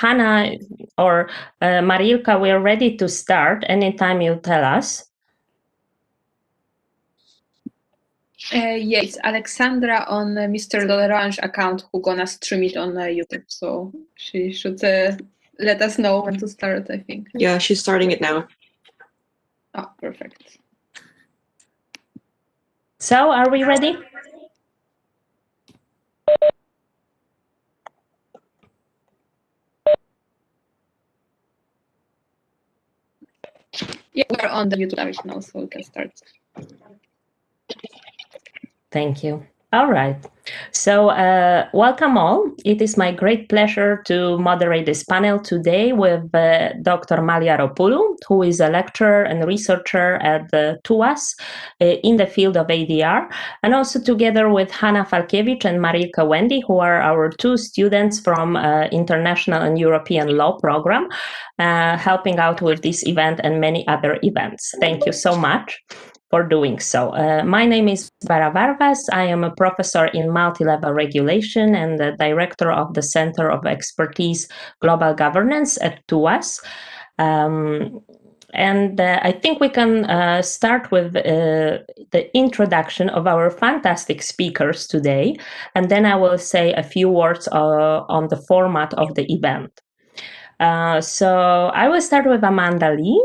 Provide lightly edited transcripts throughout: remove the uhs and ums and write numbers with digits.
Hannah or Marilka, we're ready to start anytime you tell us. Yeah, it's Alexandra on Mr. L'Orange account who gonna stream it on YouTube. So she should let us know when to start, I think. Yeah, she's starting it now. Oh, perfect. So, are we ready? Yeah, we're on the YouTube page now, so we can start. Thank you. All right. So welcome all. It is my great pleasure to moderate this panel today with Dr. Maliaropoulou, who is a lecturer and researcher at the TUAS in the field of ADR, and also together with Hanna Falkiewicz and Marilka Wendy, who are our two students from International and European Law program, helping out with this event and many other events. Thank you so much for doing so. My name is Warwas. I am a professor in multi-level regulation and the director of the Center of Expertise Global Governance at TUAS. I think we can start with the introduction of our fantastic speakers today, and then I will say a few words on the format of the event. So I will start with Amanda Lee,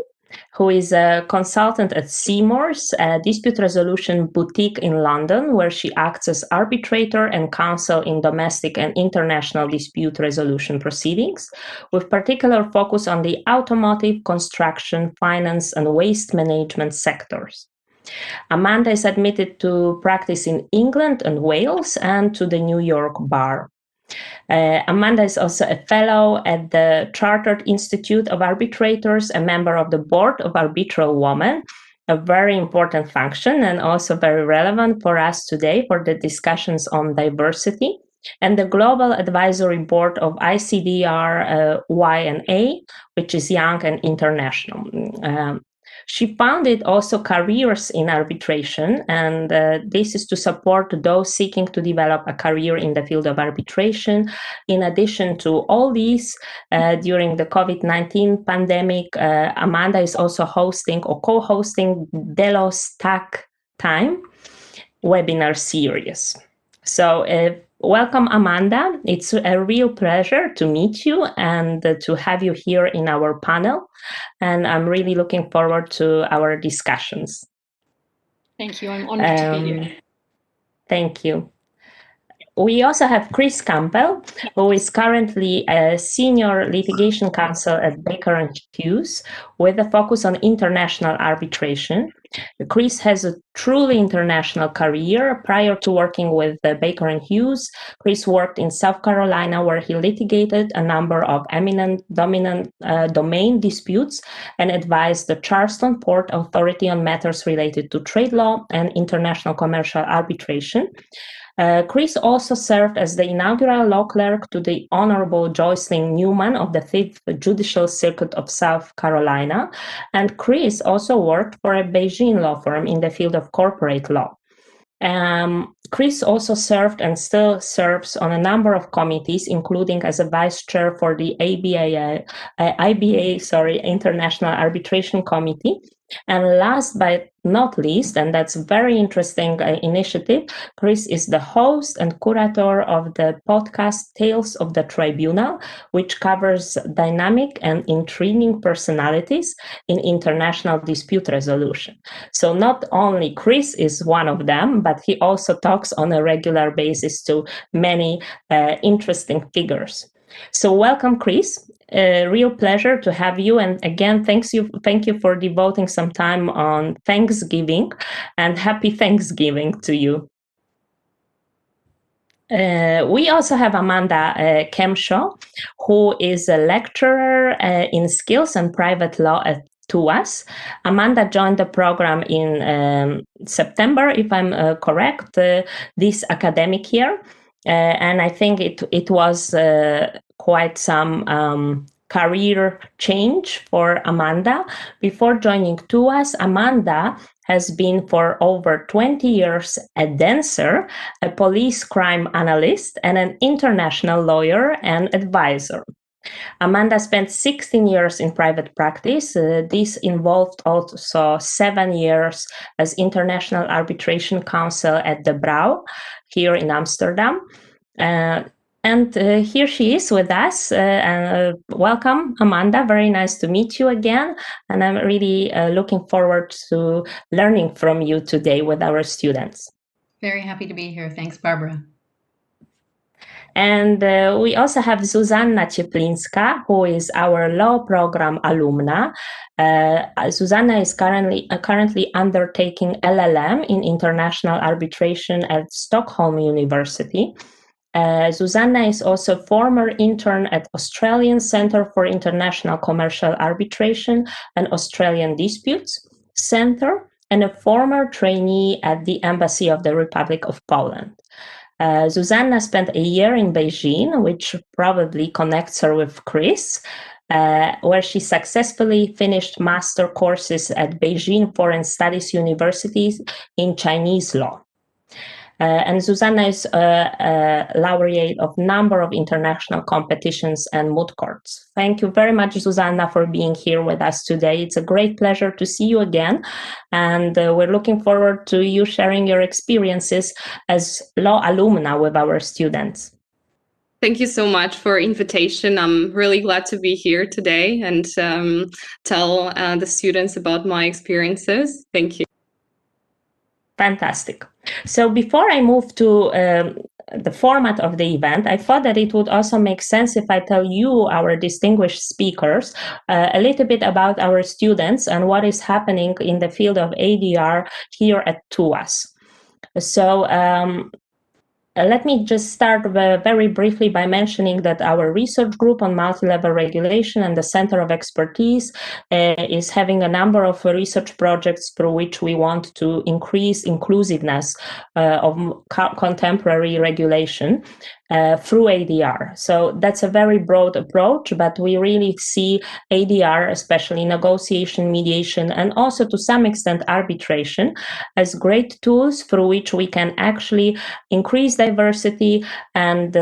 who is a consultant at Seymour's, a dispute resolution boutique in London, where she acts as arbitrator and counsel in domestic and international dispute resolution proceedings, with particular focus on the automotive, construction, finance, and waste management sectors. Amanda is admitted to practice in England and Wales and to the New York Bar. Amanda is also a fellow at the Chartered Institute of Arbitrators, a member of the board of Arbitral Women, a very important function and also very relevant for us today for the discussions on diversity, and the Global Advisory Board of ICDR Y&A, which is Young and International. She founded also Careers in Arbitration, and this is to support those seeking to develop a career in the field of arbitration. In addition to all these, during the COVID-19 pandemic, Amanda is also hosting or co-hosting Delos TAC Time webinar series. So welcome, Amanda. It's a real pleasure to meet you and to have you here in our panel. And I'm really looking forward to our discussions. Thank you. I'm honored to be here. Thank you. We also have Chris Campbell, who is currently a senior litigation counsel at Baker & Hughes with a focus on international arbitration. Chris has a truly international career. Prior to working with Baker & Hughes, Chris worked in South Carolina, where he litigated a number of eminent domain disputes and advised the Charleston Port Authority on matters related to trade law and international commercial arbitration. Chris also served as the inaugural law clerk to the Honorable Joycelyn Newman of the 5th Judicial Circuit of South Carolina. And Chris also worked for a Beijing law firm in the field of corporate law. Chris also served and still serves on a number of committees, including as a vice chair for the IBA International Arbitration Committee. And last but not least, and that's a very interesting initiative, Chris is the host and curator of the podcast Tales of the Tribunal, which covers dynamic and intriguing personalities in international dispute resolution. So not only Chris is one of them, but he also talks on a regular basis to many interesting figures. So welcome, Chris. A real pleasure to have you, and again, thank you for devoting some time on Thanksgiving, and happy Thanksgiving to you. We also have Amanda Kemshaw, who is a lecturer in skills and private law at TUAS. Amanda joined the program in September, if I'm correct, this academic year. And I think it was quite some career change for Amanda. Before joining TUAS, Amanda has been for over 20 years a dancer, a police crime analyst, and an international lawyer and advisor. Amanda spent 16 years in private practice. This involved also 7 years as International Arbitration Counsel at De Brouw here in Amsterdam. And here she is with us. Welcome, Amanda. Very nice to meet you again. And I'm really looking forward to learning from you today with our students. Very happy to be here. Thanks, Barbara. And we also have Zuzanna Cieplinska, who is our law program alumna. Zuzanna is currently undertaking LLM in international arbitration at Stockholm University. Zuzanna is also former intern at Australian Centre for International Commercial Arbitration and Australian Disputes Centre, and a former trainee at the Embassy of the Republic of Poland. Zuzanna spent a year in Beijing, which probably connects her with Chris, where she successfully finished master courses at Beijing Foreign Studies University in Chinese law. And Zuzanna is a laureate of a number of international competitions and moot courts. Thank you very much, Zuzanna, for being here with us today. It's a great pleasure to see you again. And we're looking forward to you sharing your experiences as law alumna with our students. Thank you so much for invitation. I'm really glad to be here today and tell the students about my experiences. Thank you. Fantastic. So before I move to the format of the event, I thought that it would also make sense if I tell you, our distinguished speakers, a little bit about our students and what is happening in the field of ADR here at TUAS. So let me just start very briefly by mentioning that our research group on multi-level regulation and the Center of Expertise is having a number of research projects through which we want to increase inclusiveness of contemporary regulation through ADR. So that's a very broad approach, but we really see ADR, especially negotiation, mediation, and also to some extent arbitration, as great tools through which we can actually increase diversity and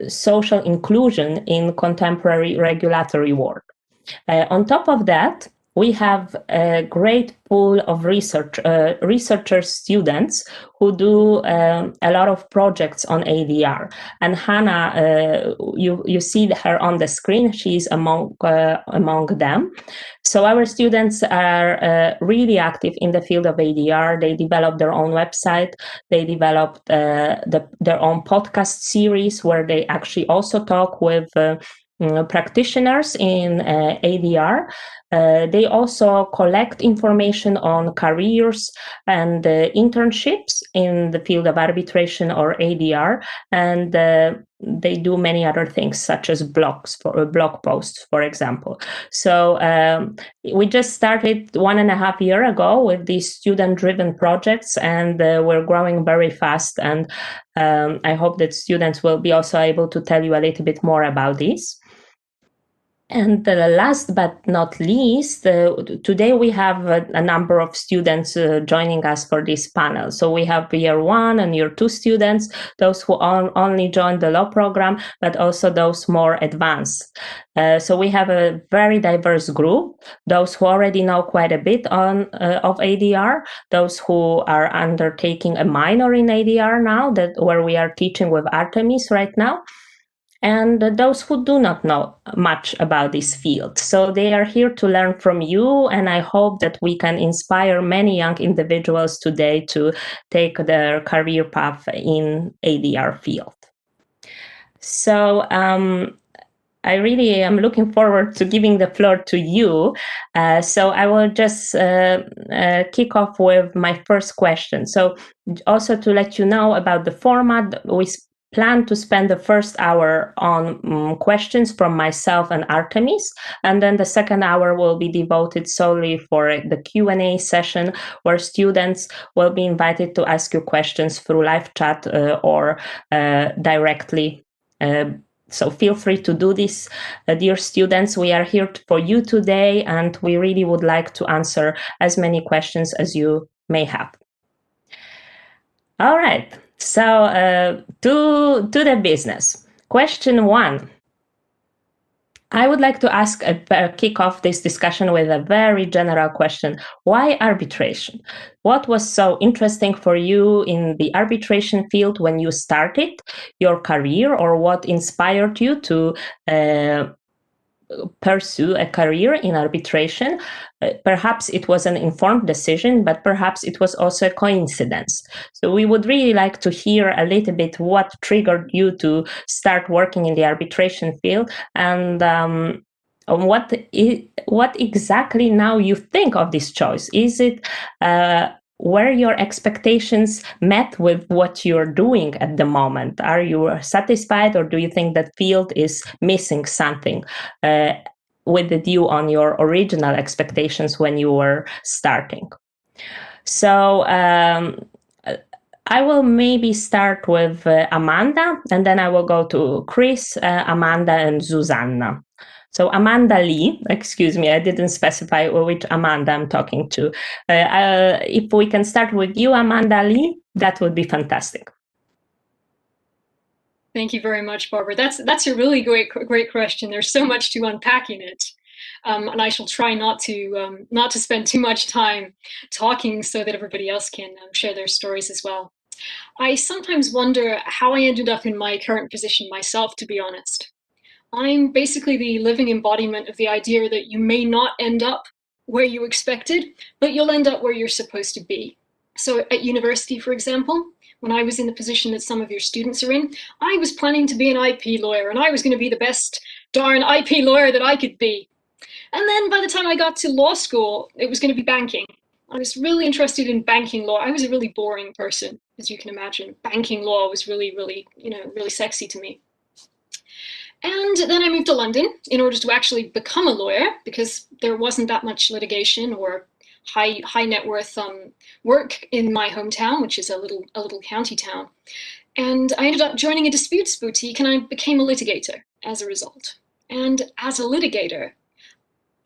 social inclusion in contemporary regulatory work. On top of that, we have a great pool of researcher students who do a lot of projects on ADR. And Hannah, you see her on the screen. She's among them. So our students are really active in the field of ADR. They developed their own website. They developed their own podcast series where they actually also talk with practitioners in ADR. They also collect information on careers and internships in the field of arbitration or ADR, and they do many other things such as blog posts, for example. So we just started 1.5 years ago with these student-driven projects, and we're growing very fast. And I hope that students will be also able to tell you a little bit more about this. And last but not least, today we have a number of students joining us for this panel. So we have year 1 and year 2 students, those who only joined the law program, but also those more advanced. So we have a very diverse group, those who already know quite a bit of ADR, those who are undertaking a minor in ADR now, where we are teaching with Artemis right now, and those who do not know much about this field. So they are here to learn from you, and I hope that we can inspire many young individuals today to take their career path in ADR field. So I really am looking forward to giving the floor to you. So I will just kick off with my first question. So also to let you know about the format, we plan to spend the first hour on questions from myself and Artemis, and then the second hour will be devoted solely for the Q&A session, where students will be invited to ask you questions through live chat or directly. So feel free to do this, dear students. We are here for you today, and we really would like to answer as many questions as you may have. All right. So to the business. Question 1. I would like to kick off this discussion with a very general question. Why arbitration? What was so interesting for you in the arbitration field when you started your career, or what inspired you to pursue a career in arbitration? Perhaps it was an informed decision, but perhaps it was also a coincidence. So we would really like to hear a little bit what triggered you to start working in the arbitration field, and what exactly now you think of this choice. Is it were your expectations met with what you're doing at the moment? Are you satisfied, or do you think that field is missing something with the view on your original expectations when you were starting? So I will maybe start with Amanda, and then I will go to Chris, Amanda, and Susanna. So Amanda Lee, excuse me, I didn't specify which Amanda I'm talking to. If we can start with you, Amanda Lee, that would be fantastic. Thank you very much, Barbara. That's a really great question. There's so much to unpack in it, and I shall try not to spend too much time talking so that everybody else can share their stories as well. I sometimes wonder how I ended up in my current position myself, to be honest. I'm basically the living embodiment of the idea that you may not end up where you expected, but you'll end up where you're supposed to be. So at university, for example, when I was in the position that some of your students are in, I was planning to be an IP lawyer, and I was going to be the best darn IP lawyer that I could be. And then by the time I got to law school, it was going to be banking. I was really interested in banking law. I was a really boring person, as you can imagine. Banking law was really, really, really sexy to me. And then I moved to London in order to actually become a lawyer, because there wasn't that much litigation or high net worth work in my hometown, which is a little county town. And I ended up joining a disputes boutique, and I became a litigator as a result. And as a litigator,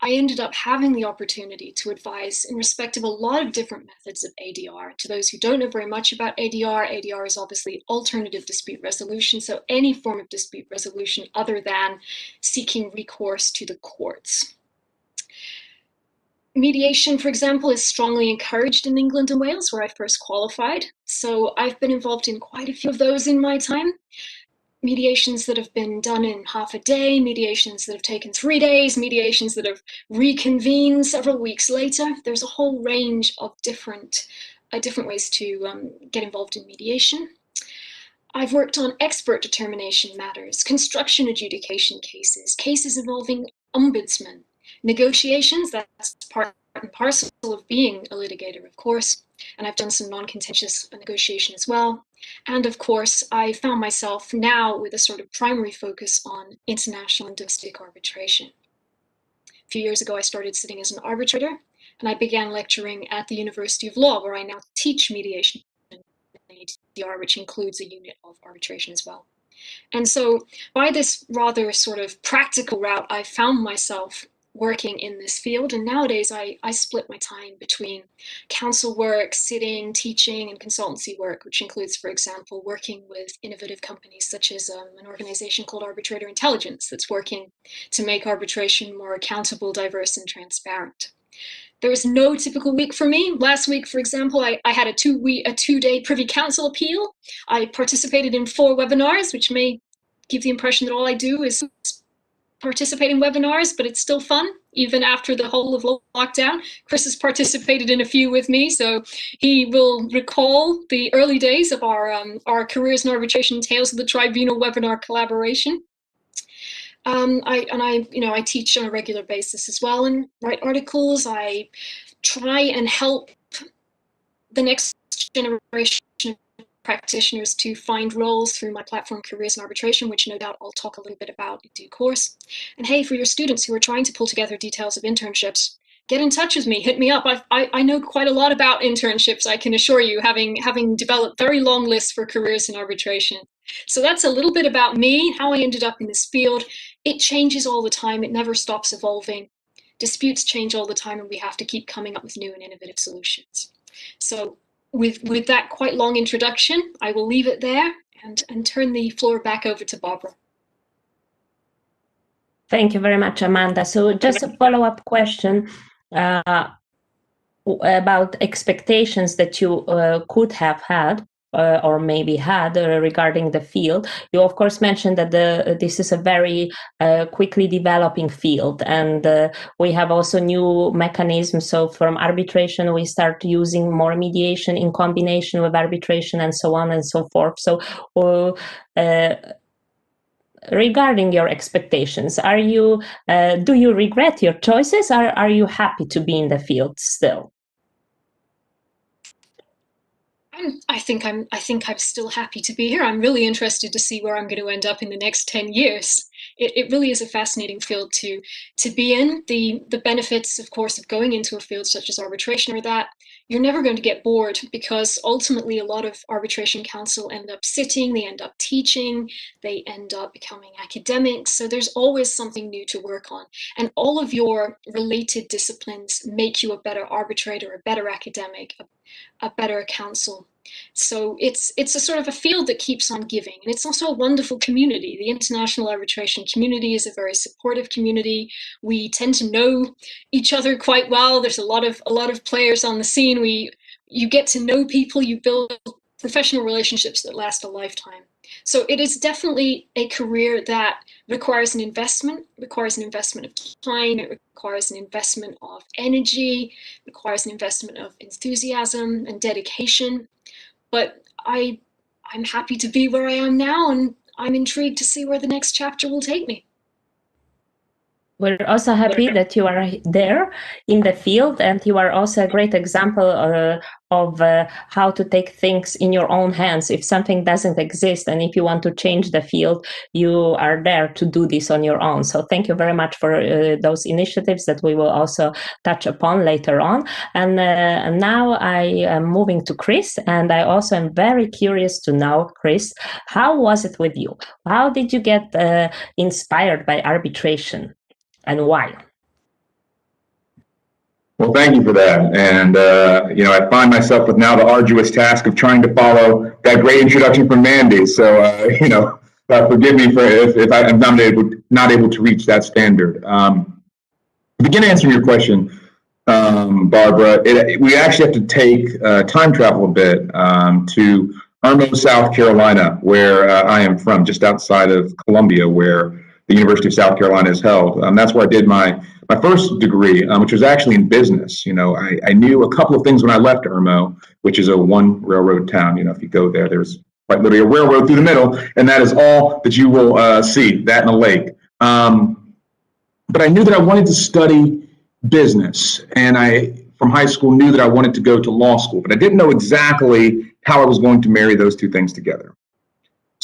I ended up having the opportunity to advise in respect of a lot of different methods of ADR. To those who don't know very much about ADR, ADR is obviously alternative dispute resolution, so any form of dispute resolution other than seeking recourse to the courts. Mediation, for example, is strongly encouraged in England and Wales, where I first qualified. So I've been involved in quite a few of those in my time. Mediations that have been done in half a day, mediations that have taken 3 days, mediations that have reconvened several weeks later. There's a whole range of different ways to get involved in mediation. I've worked on expert determination matters, construction adjudication cases, cases involving ombudsmen, negotiations, that's part and parcel of being a litigator, of course, and I've done some non-contentious negotiation as well. And of course, I found myself now with a sort of primary focus on international and domestic arbitration. A few years ago, I started sitting as an arbitrator, and I began lecturing at the University of Law, where I now teach mediation and ADR, which includes a unit of arbitration as well. And so by this rather sort of practical route, I found myself working in this field. And nowadays I split my time between counsel work, sitting, teaching, and consultancy work, which includes, for example, working with innovative companies such as an organization called Arbitrator Intelligence that's working to make arbitration more accountable, diverse, and transparent. There is no typical week for me. Last week, for example, I had a 2-day Privy Council appeal. I participated in 4 webinars, which may give the impression that all I do is participate in webinars, but it's still fun, even after the whole of lockdown. Chris has participated in a few with me, so he will recall the early days of our Careers in Arbitration Tales of the Tribunal webinar collaboration. I teach on a regular basis as well and write articles. I try and help the next generation of practitioners to find roles through my platform Careers in Arbitration, which no doubt I'll talk a little bit about in due course. And hey, for your students who are trying to pull together details of internships, get in touch with me, hit me up. I know quite a lot about internships, I can assure you, having developed very long lists for careers in arbitration. So that's a little bit about me, how I ended up in this field. It changes all the time. It never stops evolving. Disputes change all the time, and we have to keep coming up with new and innovative solutions. So with that quite long introduction, I will leave it there and turn the floor back over to Barbara. Thank you very much, Amanda. So just a follow-up question about expectations that you could have had or maybe had regarding the field. You of course mentioned that this is a very quickly developing field, and we have also new mechanisms. So from arbitration, we start using more mediation in combination with arbitration, and so on and so forth. So regarding your expectations, are you do you regret your choices, or are you happy to be in the field still? I think I'm still happy to be here. I'm really interested to see where I'm going to end up in the next 10 years. It really is a fascinating field to be in. The benefits, of course, of going into a field such as arbitration are that you're never going to get bored, because ultimately a lot of arbitration counsel end up sitting, they end up teaching, they end up becoming academics. So there's always something new to work on. And all of your related disciplines make you a better arbitrator, a better academic, a better counsel. So it's a sort of a field that keeps on giving, and it's also a wonderful community. The international arbitration community is a very supportive community. We tend to know each other quite well. There's a lot of players on the scene. You get to know people, you build professional relationships that last a lifetime. So it is definitely a career that requires an investment of time, it requires an investment of energy, requires an investment of enthusiasm and dedication. But I'm happy to be where I am now, and I'm intrigued to see where the next chapter will take me. We're also happy that you are there in the field, and you are also a great example of how to take things in your own hands. If something doesn't exist and if you want to change the field, you are there to do this on your own. So thank you very much for those initiatives that we will also touch upon later on. And now I am moving to Chris, and I also am very curious to know, Chris, how was it with you? How did you get inspired by arbitration? And why? Well, thank you for that. And, I find myself with now the arduous task of trying to follow that great introduction from Mandy. So, forgive me for if I'm not able to reach that standard. To begin answering your question, Barbara, we actually have to take time travel a bit to Irmo, South Carolina, where I am from, just outside of Columbia, where the University of South Carolina is held. That's where I did my first degree, which was actually in business. I knew a couple of things when I left Irmo, which is a one railroad town. If you go there, there's quite literally a railroad through the middle, and that is all that you will see, that and a lake. But I knew that I wanted to study business, and I, from high school, knew that I wanted to go to law school, but I didn't know exactly how I was going to marry those two things together.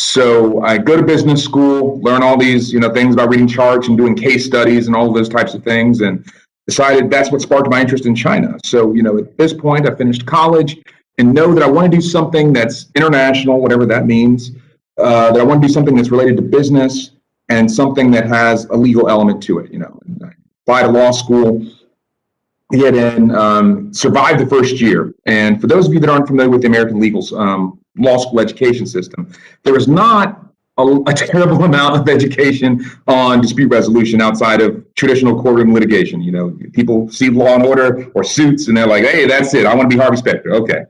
So I go to business school, learn all these, things about reading charts and doing case studies and all of those types of things, and decided that's what sparked my interest in China. So, at this point, I finished college and know that I want to do something that's international, whatever that means, that I want to do something that's related to business and something that has a legal element to it. I applied to law school, get in, survived the first year. And for those of you that aren't familiar with the American legal law school education system, there is not a terrible amount of education on dispute resolution outside of traditional courtroom litigation. People see Law and Order or Suits and they're like, hey, that's it. I want to be Harvey Specter. Okay.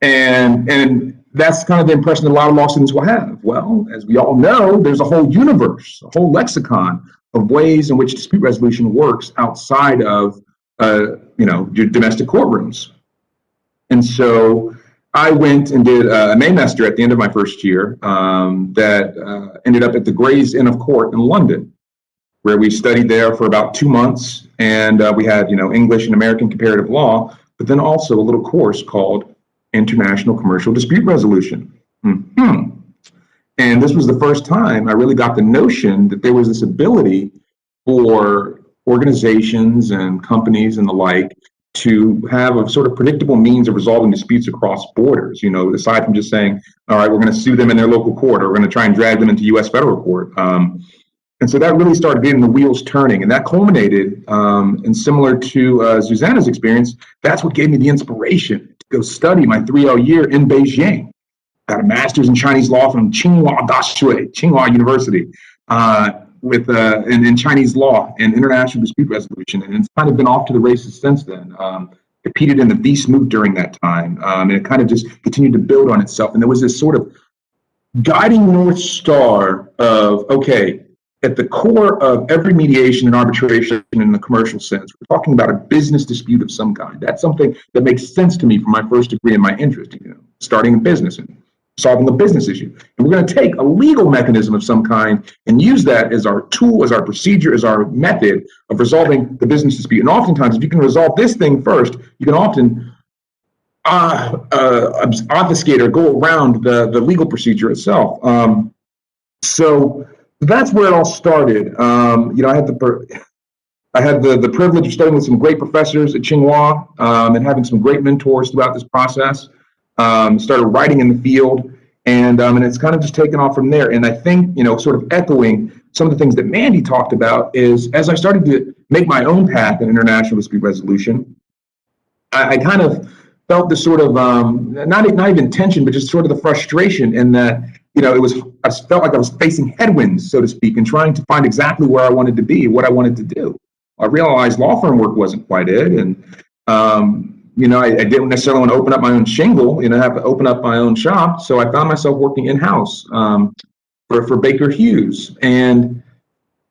And that's kind of the impression that a lot of law students will have. Well, as we all know, there's a whole universe, a whole lexicon of ways in which dispute resolution works outside of, your domestic courtrooms. And so I went and did a Maymester at the end of my first year that ended up at the Gray's Inn of Court in London, where we studied there for about 2 months. And we had, English and American comparative law, but then also a little course called International Commercial Dispute Resolution. And this was the first time I really got the notion that there was this ability for organizations and companies and the like to have a sort of predictable means of resolving disputes across borders, aside from just saying, all right, we're going to sue them in their local court, or we're going to try and drag them into U.S. federal court. And so that really started getting the wheels turning, and that culminated, and similar to Susanna's experience, that's what gave me the inspiration to go study my 3L year in Beijing. Got a master's in Chinese law from Tsinghua University. with in Chinese law and international dispute resolution, and it's kind of been off to the races since then. Competed in the Beast Move during that time, and it kind of just continued to build on itself. And there was this sort of guiding North Star of, okay, at the core of every mediation and arbitration in the commercial sense, we're talking about a business dispute of some kind. That's something that makes sense to me from my first degree and my interest, starting a business and solving a business issue. And we're going to take a legal mechanism of some kind and use that as our tool, as our procedure, as our method of resolving the business dispute. And oftentimes, if you can resolve this thing first, you can often obfuscate or go around the legal procedure itself. So that's where it all started. I had the privilege of studying with some great professors at Tsinghua and having some great mentors throughout this process. Started writing in the field, and it's kind of just taken off from there. And I think, sort of echoing some of the things that Mandy talked about is, as I started to make my own path in international dispute resolution, I kind of felt this sort of not even tension, but just sort of the frustration in that, I felt like I was facing headwinds, so to speak, and trying to find exactly where I wanted to be, what I wanted to do. I realized law firm work wasn't quite it, and I didn't necessarily want to open up my own shingle, have to open up my own shop. So I found myself working in-house for Baker Hughes, and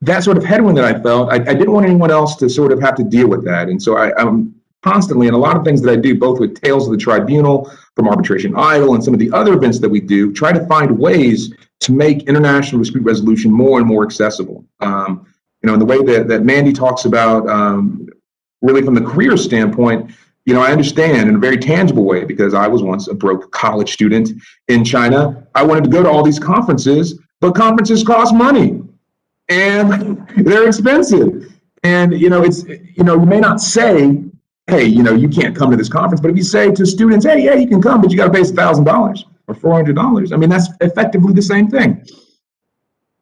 that sort of headwind that I felt, I didn't want anyone else to sort of have to deal with that, and so I'm constantly, and a lot of things that I do, both with Tales of the Tribunal, from Arbitration Idol, and some of the other events that we do, try to find ways to make international dispute resolution more and more accessible. In the way that Mandy talks about, really from the career standpoint, I understand in a very tangible way, because I was once a broke college student in China. I wanted to go to all these conferences, but conferences cost money and they're expensive. And, it's, you may not say, hey, you can't come to this conference. But if you say to students, hey, yeah, you can come, but you got to pay $1,000 or $400, I mean, that's effectively the same thing.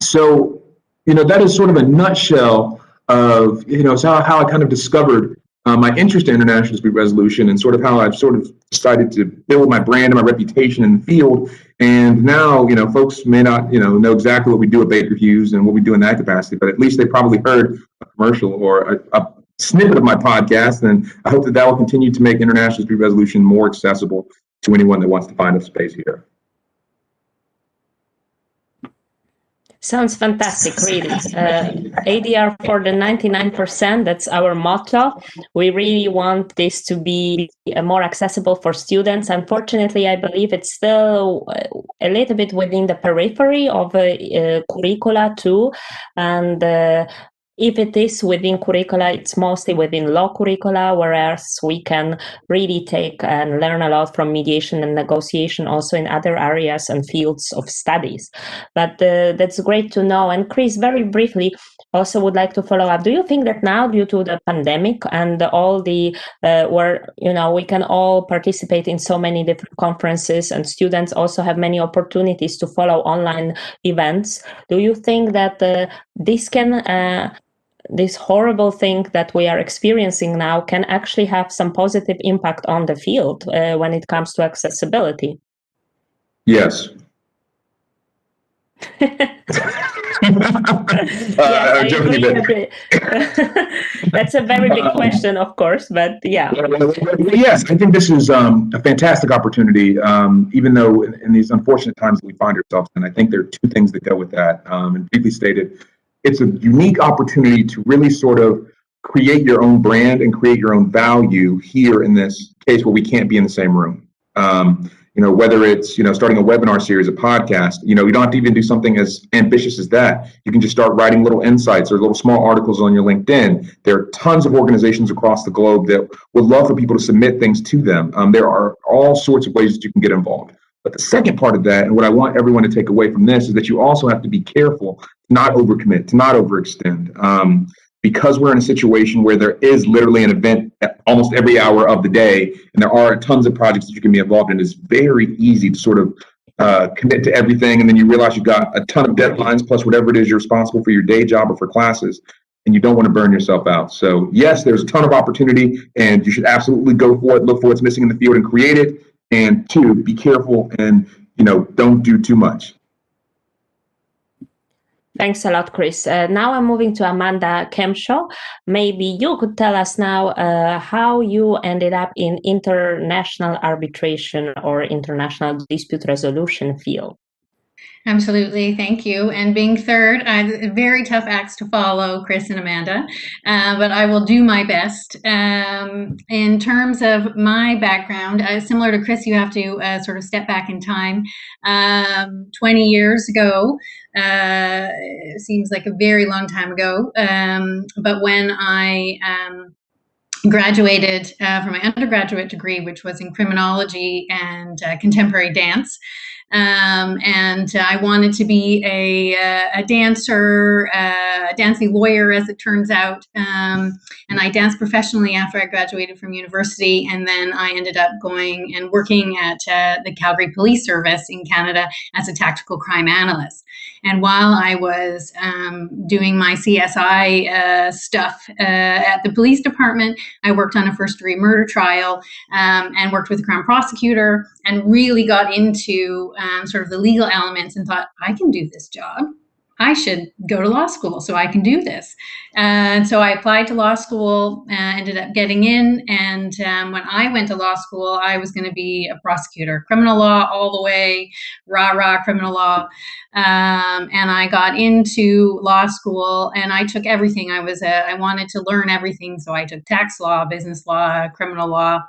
So, that is sort of a nutshell of, how I kind of discovered my interest in international dispute resolution, and sort of how I've sort of decided to build my brand and my reputation in the field. And now, folks may not, know exactly what we do at Baker Hughes and what we do in that capacity, but at least they probably heard a commercial or a snippet of my podcast, and I hope that will continue to make international dispute resolution more accessible to anyone that wants to find a space here. Sounds fantastic, really. ADR for the 99%, that's our motto. We really want this to be more accessible for students. Unfortunately, I believe it's still a little bit within the periphery of curricula too. And if it is within curricula, it's mostly within law curricula, whereas we can really take and learn a lot from mediation and negotiation also in other areas and fields of studies. But that's great to know. And Chris, very briefly, also would like to follow up. Do you think that now, due to the pandemic and all the where we can all participate in so many different conferences, and students also have many opportunities to follow online events, do you think that this horrible thing that we are experiencing now can actually have some positive impact on the field when it comes to accessibility? Yes. I agree. That's a very big question, of course, but yeah. Yes, I think this is a fantastic opportunity, even though in these unfortunate times that we find ourselves in. I think there are two things that go with that. And briefly stated, it's a unique opportunity to really sort of create your own brand and create your own value here in this case where we can't be in the same room. Whether it's, starting a webinar series, a podcast, you don't have to even do something as ambitious as that. You can just start writing little insights or little small articles on your LinkedIn. There are tons of organizations across the globe that would love for people to submit things to them. There are all sorts of ways that you can get involved. But the second part of that, and what I want everyone to take away from this, is that you also have to be careful to not overcommit, to not overextend. Because we're in a situation where there is literally an event at almost every hour of the day, and there are tons of projects that you can be involved in, it's very easy to sort of commit to everything, and then you realize you've got a ton of deadlines plus whatever it is you're responsible for your day job or for classes, and you don't want to burn yourself out. So yes, there's a ton of opportunity, and you should absolutely go for it, look for what's missing in the field and create it. And two, be careful and don't do too much. Thanks a lot, Chris. Now I'm moving to Amanda Kemshaw. Maybe you could tell us now how you ended up in international arbitration or international dispute resolution field. Absolutely, thank you. And being third, very tough acts to follow, Chris and Amanda, but I will do my best. In terms of my background, similar to Chris, you have to sort of step back in time. 20 years ago, seems like a very long time ago, but when I graduated from my undergraduate degree, which was in criminology and contemporary dance. And I wanted to be a dancer, a dancing lawyer, as it turns out. And I danced professionally after I graduated from university. And then I ended up going and working at the Calgary Police Service in Canada as a tactical crime analyst. And while I was doing my CSI stuff at the police department, I worked on a first-degree murder trial and worked with the Crown prosecutor and really got into sort of the legal elements and thought, I can do this job. I should go to law school so I can do this. And so I applied to law school, ended up getting in. And when I went to law school, I was going to be a prosecutor, criminal law all the way, rah, criminal law. And I got into law school and I took everything. I wanted to learn everything. So I took tax law, business law, criminal law.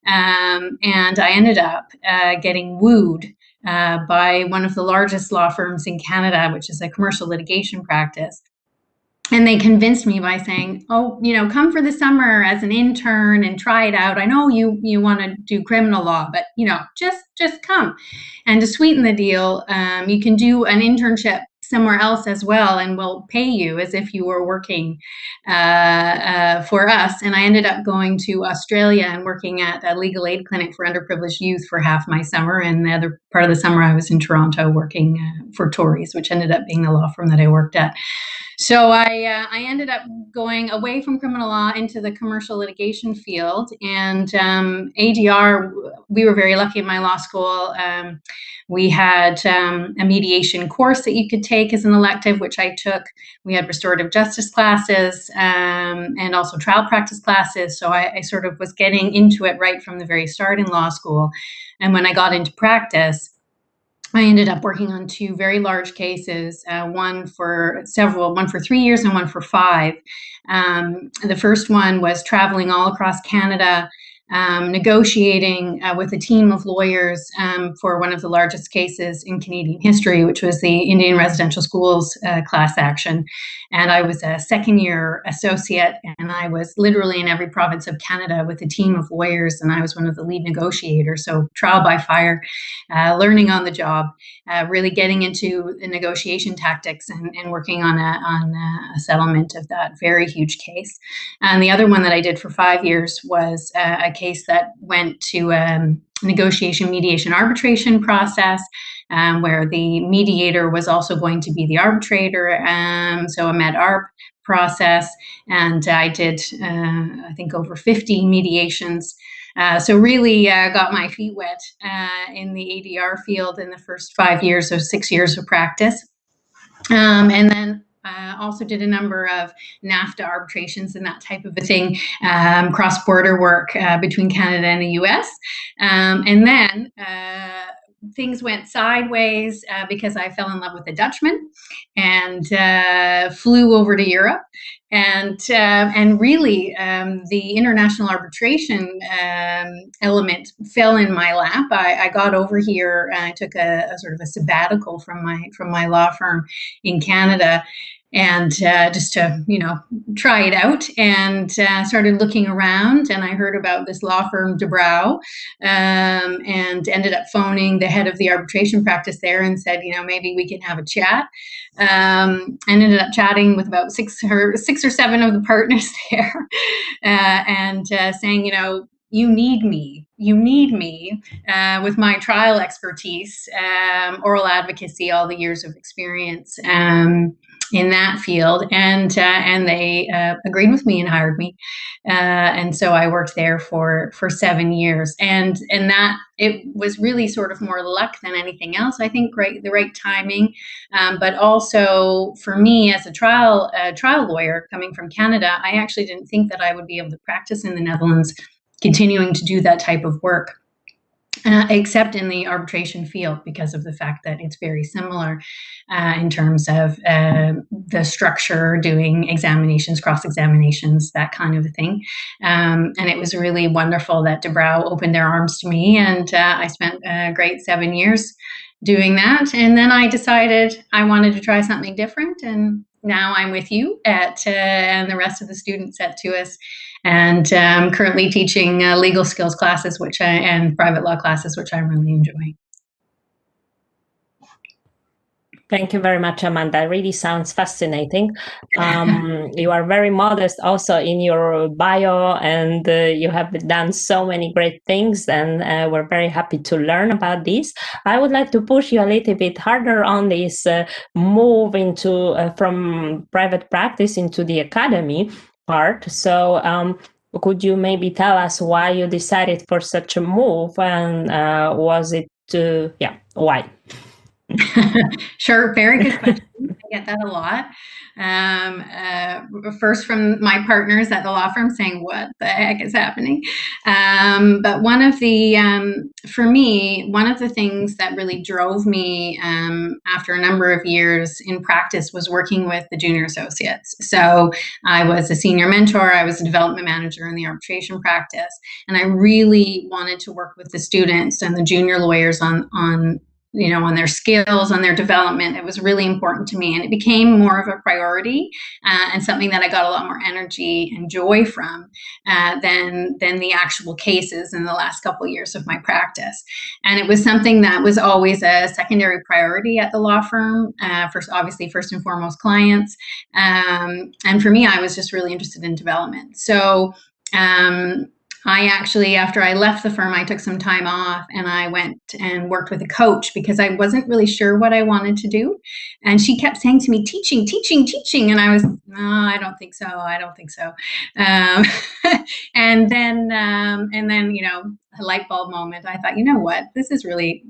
And I ended up getting wooed by one of the largest law firms in Canada, which is a commercial litigation practice. And they convinced me by saying, oh, come for the summer as an intern and try it out. I know you want to do criminal law, but, just come. And to sweeten the deal, you can do an internship somewhere else as well, and we'll pay you as if you were working for us. And I ended up going to Australia and working at a legal aid clinic for underprivileged youth for half my summer. And the other part of the summer, I was in Toronto working for Tories, which ended up being the law firm that I worked at. So I ended up going away from criminal law into the commercial litigation field. And ADR, we were very lucky in my law school. We had a mediation course that you could take as an elective, which I took. We had restorative justice classes and also trial practice classes. So I sort of was getting into it right from the very start in law school. And when I got into practice, I ended up working on two very large cases, one for 3 years and one for 5. The first one was traveling all across Canada, negotiating with a team of lawyers for one of the largest cases in Canadian history, which was the Indian residential schools class action. And I was a second-year associate, and I was literally in every province of Canada with a team of lawyers, and I was one of the lead negotiators. So trial by fire, learning on the job, really getting into the negotiation tactics and working on a settlement of that very huge case. And the other one that I did for 5 years was a case that went to negotiation, mediation, arbitration process, where the mediator was also going to be the arbitrator, so a med-arb process. And I did, I think, over 50 mediations. So really got my feet wet in the ADR field in the first 5 years, so 6 years of practice. And then also did a number of NAFTA arbitrations and that type of a thing, cross-border work between Canada and the US. And then things went sideways because I fell in love with a Dutchman and flew over to Europe. And really, the international arbitration element fell in my lap. I got over here. I took a sort of a sabbatical from my law firm in Canada, and just to try it out, and started looking around, and I heard about this law firm Dubrow, and ended up phoning the head of the arbitration practice there and said, maybe we can have a chat. And ended up chatting with about six or seven of the partners there, and saying, you need me with my trial expertise, oral advocacy, all the years of experience, in that field, and they agreed with me and hired me, and so I worked there for 7 years, and that it was really sort of more luck than anything else. I think the right timing, but also for me as a trial lawyer coming from Canada, I actually didn't think that I would be able to practice in the Netherlands, continuing to do that type of work. Except in the arbitration field, because of the fact that it's very similar in terms of the structure, doing examinations, cross-examinations, that kind of a thing. And it was really wonderful that De Brouw opened their arms to me, and I spent a great 7 years doing that. And then I decided I wanted to try something different, and now I'm with you and the rest of the students at TUS, and I'm currently teaching legal skills classes, and private law classes, which I'm really enjoying. Thank you very much, Amanda. It really sounds fascinating. You are very modest also in your bio, and you have done so many great things, and we're very happy to learn about this. I would like to push you a little bit harder on this move into from private practice into the academy part. So could you maybe tell us why you decided for such a move, and was it why? Sure, very good question. I get that a lot. First from my partners at the law firm saying, what the heck is happening? But one of the things that really drove me after a number of years in practice was working with the junior associates. So I was a senior mentor, I was a development manager in the arbitration practice, and I really wanted to work with the students and the junior lawyers on their skills, on their development. It was really important to me, and it became more of a priority and something that I got a lot more energy and joy from than the actual cases in the last couple of years of my practice. And it was something that was always a secondary priority at the law firm. First and foremost, clients. And for me, I was just really interested in development. So I actually, after I left the firm, I took some time off and I went and worked with a coach because I wasn't really sure what I wanted to do. And she kept saying to me, teaching. And I was, no, I don't think so. And then, a light bulb moment. I thought, you know what, this is really,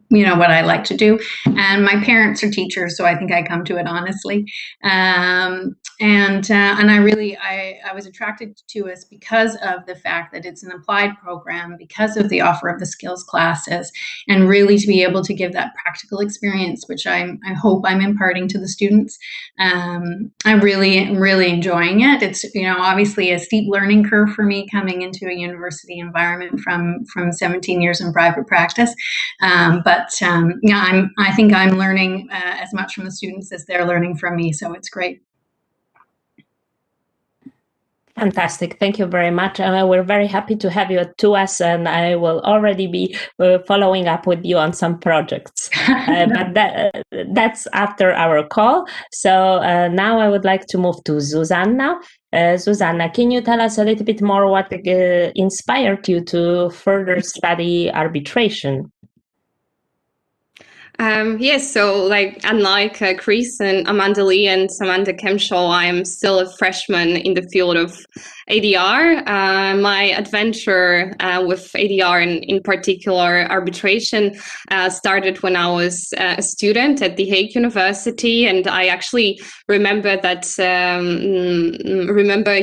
what I like to do. And my parents are teachers, so I think I come to it honestly. And I was attracted to TUS because of the fact that it's an applied program, because of the offer of the skills classes, and really to be able to give that practical experience, which I hope I'm imparting to the students. I'm really, really enjoying it. It's, obviously a steep learning curve for me coming into a university environment from 17 years in private practice. I think I'm learning as much from the students as they're learning from me. So it's great. Fantastic. Thank you very much. We're very happy to have you at TUS, and I will already be following up with you on some projects. But that's after our call. So now I would like to move to Zuzanna. Zuzanna, can you tell us a little bit more what inspired you to further study arbitration? Yes, so unlike Chris and Amanda Lee and Samantha Kemshaw, I am still a freshman in the field of ADR. My adventure with ADR and in particular arbitration started when I was a student at the Hague University, and I actually remember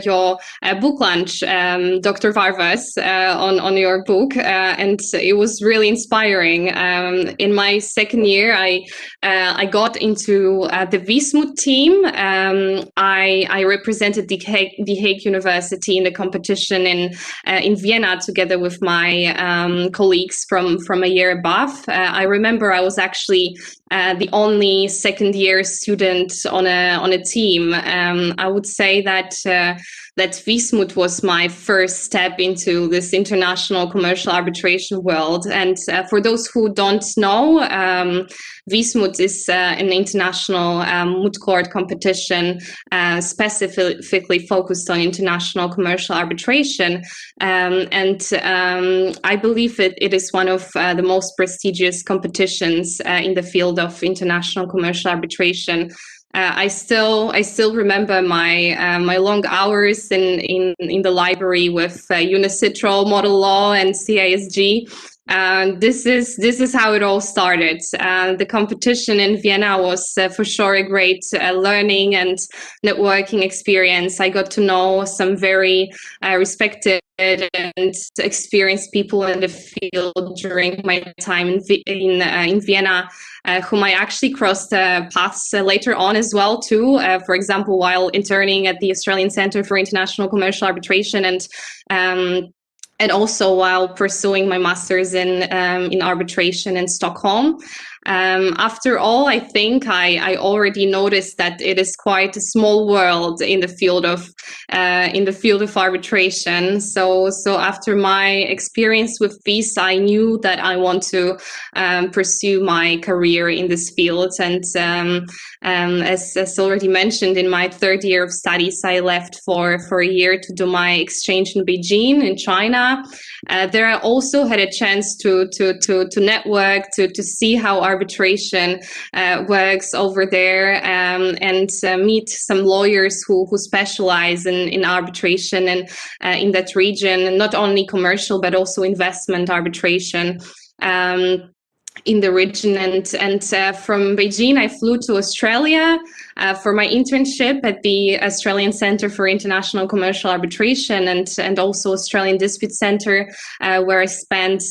your book launch, Dr. Warwas, on your book, and it was really inspiring. In my second year, I got into the Wismut team. I represented the Hague University in the competition in Vienna together with my colleagues from a year above. I remember I was actually the only second year student on a team. I would say that Wismut was my first step into this international commercial arbitration world. And for those who don't know, Wismut is an international moot court competition specifically focused on international commercial arbitration. I believe it is one of the most prestigious competitions in the field of international commercial arbitration. I still remember my long hours in the library with Unicitral, Model Law, and CISG. This is how it all started. The competition in Vienna was for sure a great learning and networking experience. I got to know some very respected and experienced people in the field during my time in Vienna, whom I actually crossed paths later on as well too. For example, while interning at the Australian Centre for International Commercial Arbitration, and also while pursuing my master's in arbitration in Stockholm. After all, I think I already noticed that it is quite a small world in the field of arbitration. So after my experience with this, I knew that I want to pursue my career in this field. And as already mentioned, in my third year of studies, I left for a year to do my exchange in Beijing, in China. There I also had a chance to network, to see how arbitration works over there, and meet some lawyers who specialize in arbitration and in that region, not only commercial but also investment arbitration. In the region, and from Beijing I flew to Australia for my internship at the Australian Centre for International Commercial Arbitration and also Australian Dispute Centre, where I spent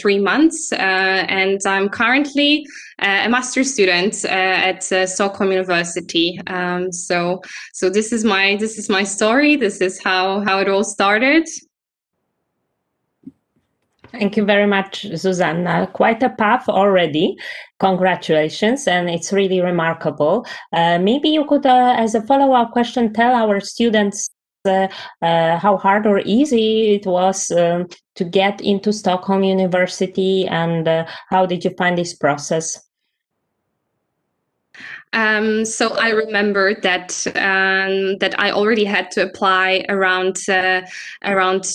3 months, and I'm currently a master's student at Stockholm University. So this is my story. This is how it all started. Thank you very much, Susanna. Quite a path already. Congratulations, and it's really remarkable. Maybe you could, as a follow-up question, tell our students how hard or easy it was to get into Stockholm University, and how did you find this process? So I remember that I already had to apply around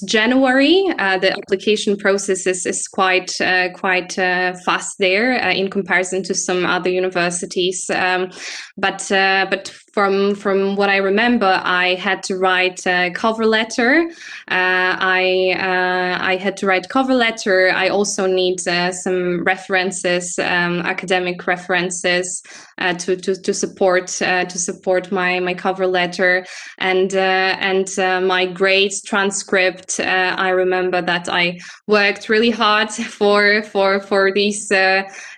January. The application process is quite fast there in comparison to some other universities. But from what I remember, I had to write a cover letter. I had to write cover letter. I also need some references, academic references, to support my cover letter, and my grades, transcript. I remember that I worked really hard for these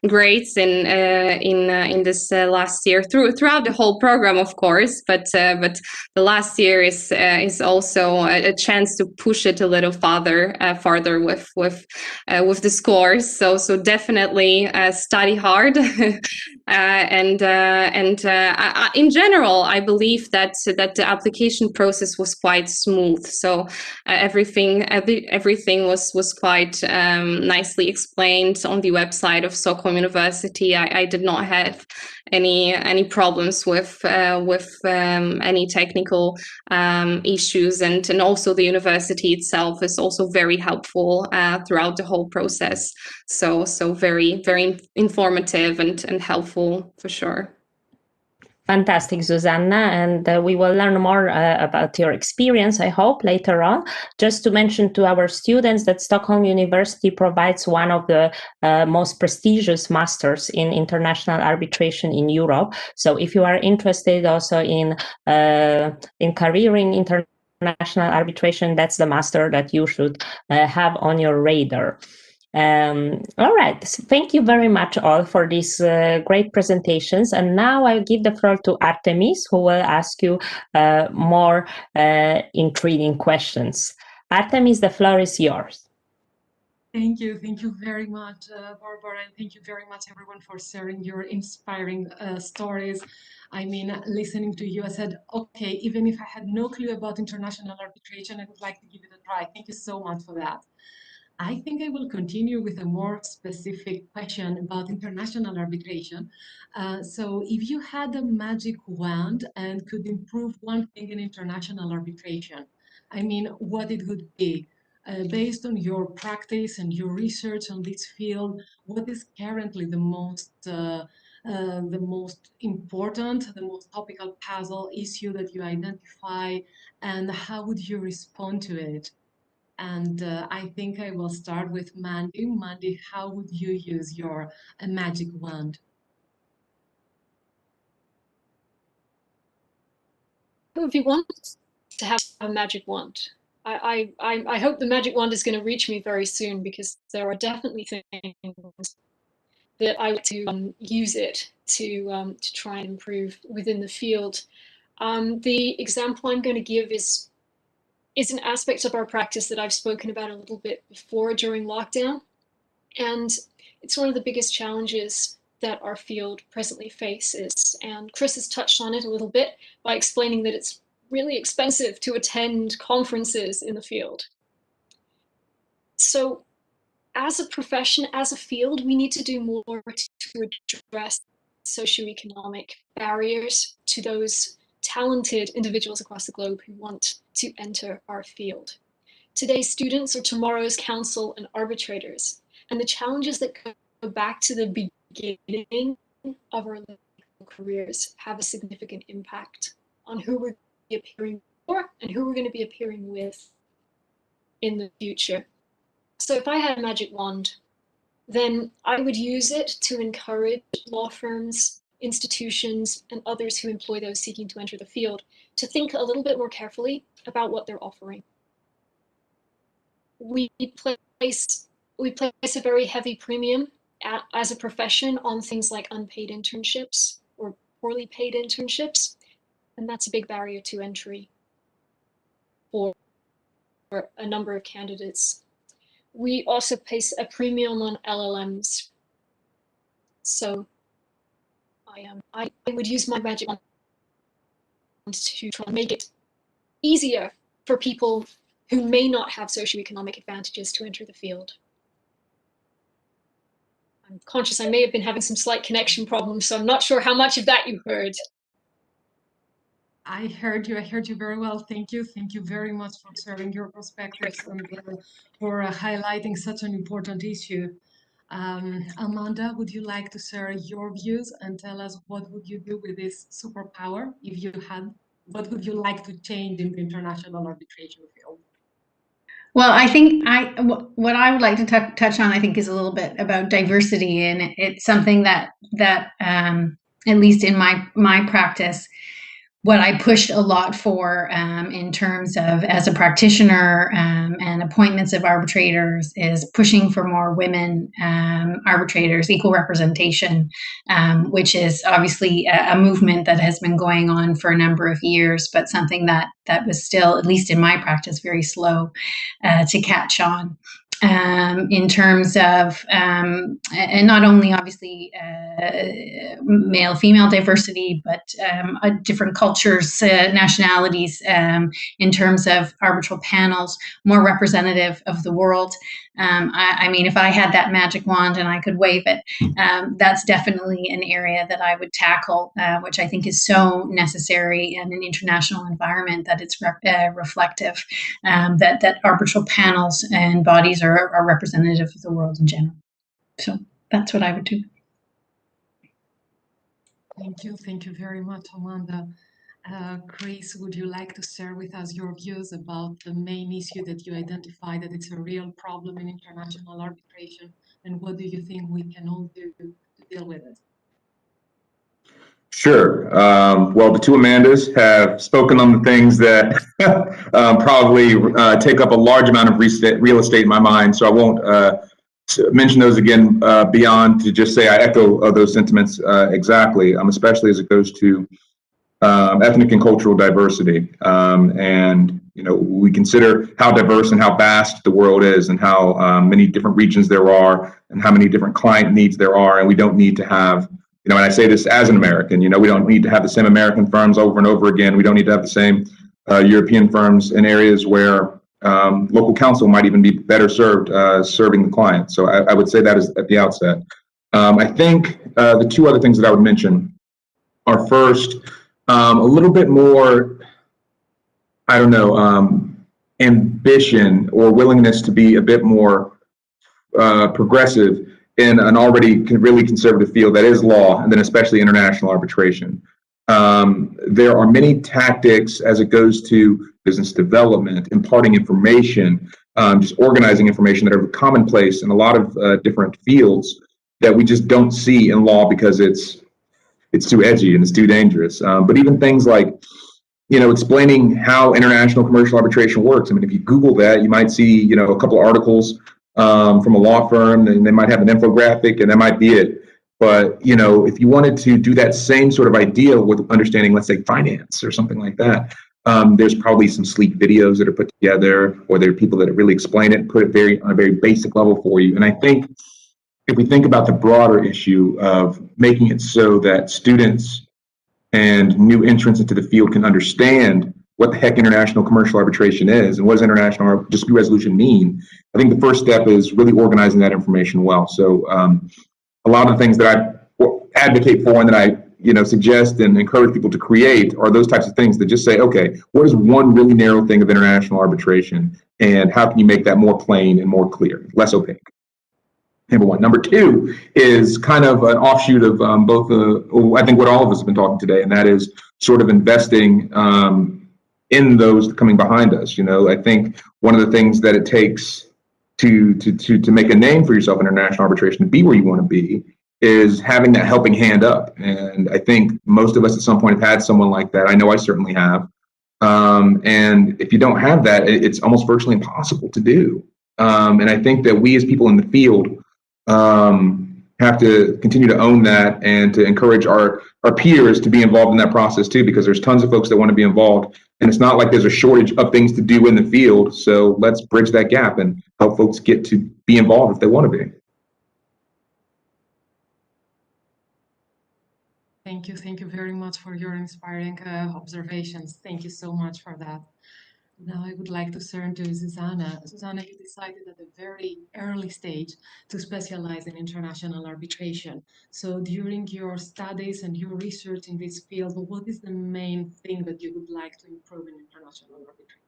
grades in this last year throughout the whole program, of course. But the last year is also a chance to push it a little farther with the scores. So definitely study hard. And in general, I believe that the application process was quite smooth. So everything was quite nicely explained on the website of Stockholm University. I did not have any problems with any technical issues, and also the university itself is also very helpful throughout the whole process. So very informative and helpful for sure. Fantastic, Susanna, and we will learn more about your experience, I hope, later on. Just to mention to our students that Stockholm University provides one of the most prestigious masters in international arbitration in Europe. So if you are interested also in career in international arbitration, that's the master that you should have on your radar. All right, thank you very much all for these great presentations, and now I'll give the floor to Artemis, who will ask you more intriguing questions. Artemis, the floor is yours. Thank you very much, Barbara, and thank you very much everyone for sharing your inspiring stories. I mean, listening to you, I said, okay, even if I had no clue about international arbitration, I would like to give it a try. Thank you so much for that. I think I will continue with a more specific question about international arbitration. So if you had a magic wand and could improve one thing in international arbitration, I mean, what it would be? Based on your practice and your research on this field, what is currently the most the most important, the most topical puzzle issue that you identify, and how would you respond to it? And I think I will start with Mandy. Mandy, how would you use your magic wand? If you want to have a magic wand, I hope the magic wand is going to reach me very soon, because there are definitely things that I want to use it to try and improve within the field. The example I'm going to give is an aspect of our practice that I've spoken about a little bit before during lockdown, and it's one of the biggest challenges that our field presently faces. And Chris has touched on it a little bit by explaining that it's really expensive to attend conferences in the field. So as a profession, as a field, we need to do more to address socioeconomic barriers to those talented individuals across the globe who want to enter our field. Today's students are tomorrow's counsel and arbitrators, and the challenges that go back to the beginning of our legal careers have a significant impact on who we're appearing for and who we're going to be appearing with in the future. So if I had a magic wand, then I would use it to encourage law firms, institutions, and others who employ those seeking to enter the field to think a little bit more carefully about what they're offering. We place a very heavy premium as a profession on things like unpaid internships or poorly paid internships, and that's a big barrier to entry for a number of candidates. We also place a premium on LLMs. So I would use my magic wand to try and make it easier for people who may not have socioeconomic advantages to enter the field. I'm conscious I may have been having some slight connection problems, so I'm not sure how much of that you heard. I heard you very well. Thank you very much for sharing your perspectives and for highlighting such an important issue. Amanda, would you like to share your views and tell us what would you do with this superpower if you had? What would you like to change in the international arbitration field? Well, I think what I would like to touch on, I think, is a little bit about diversity, and it's something that at least in my practice, what I pushed a lot for in terms of as a practitioner and appointments of arbitrators is pushing for more women arbitrators, equal representation, which is obviously a movement that has been going on for a number of years, but something that was still, at least in my practice, very slow to catch on. In terms of, and not only obviously male-female diversity, but different cultures, nationalities, in terms of arbitral panels, more representative of the world. I mean, if I had that magic wand and I could wave it, that's definitely an area that I would tackle, which I think is so necessary in an international environment that it's reflective, that arbitral panels and bodies are representative of the world in general. So that's what I would do. Thank you very much, Amanda. Chris, would you like to share with us your views about the main issue that you identified, that it's a real problem in international arbitration, and what do you think we can all do to deal with it? Sure. Well, the two Amandas have spoken on the things that probably take up a large amount of real estate in my mind, so I won't mention those again beyond to just say I echo those sentiments exactly, especially as it goes to ethnic and cultural diversity. And, you know, we consider how diverse and how vast the world is and how many different regions there are and how many different client needs there are. And we don't need to have, you know, and I say this as an American, you know, we don't need to have the same American firms over and over again. We don't need to have the same European firms in areas where local counsel might even be better served serving the client. So I would say that is at the outset. I think the two other things that I would mention are first, a little bit more, I don't know, ambition or willingness to be a bit more progressive in an already really conservative field that is law, and then especially international arbitration. There are many tactics as it goes to business development, imparting information, just organizing information that are commonplace in a lot of different fields that we just don't see in law because it's too edgy and it's too dangerous. But even things like, explaining how international commercial arbitration works. I mean, if you Google that, you might see, a couple of articles from a law firm, and they might have an infographic, and that might be it. But, if you wanted to do that same sort of idea with understanding, let's say, finance or something like that, there's probably some sleek videos that are put together, or there are people that really explain it, put it on a very basic level for you. And I think if we think about the broader issue of making it so that students and new entrants into the field can understand what the heck international commercial arbitration is and what does international dispute resolution mean, I think the first step is really organizing that information well. So a lot of the things that I advocate for and that I suggest and encourage people to create are those types of things that just say, okay, what is one really narrow thing of international arbitration, and how can you make that more plain and more clear, less opaque? Number one. Number two is kind of an offshoot of both I think what all of us have been talking today, and that is sort of investing in those coming behind us. I think one of the things that it takes to make a name for yourself in international arbitration, to be where you want to be, is having that helping hand up. And I think most of us at some point have had someone like that. I know I certainly have. And if you don't have that, it's almost virtually impossible to do. And I think that we as people in the field have to continue to own that and to encourage our peers to be involved in that process too, because there's tons of folks that want to be involved, and it's not like there's a shortage of things to do in the field. So let's bridge that gap and help folks get to be involved if they want to be. Thank you very much for your inspiring observations. Thank you so much for that. Now I would like to turn to Susanna. Susanna, you decided at a very early stage to specialize in international arbitration. So during your studies and your research in this field, what is the main thing that you would like to improve in international arbitration?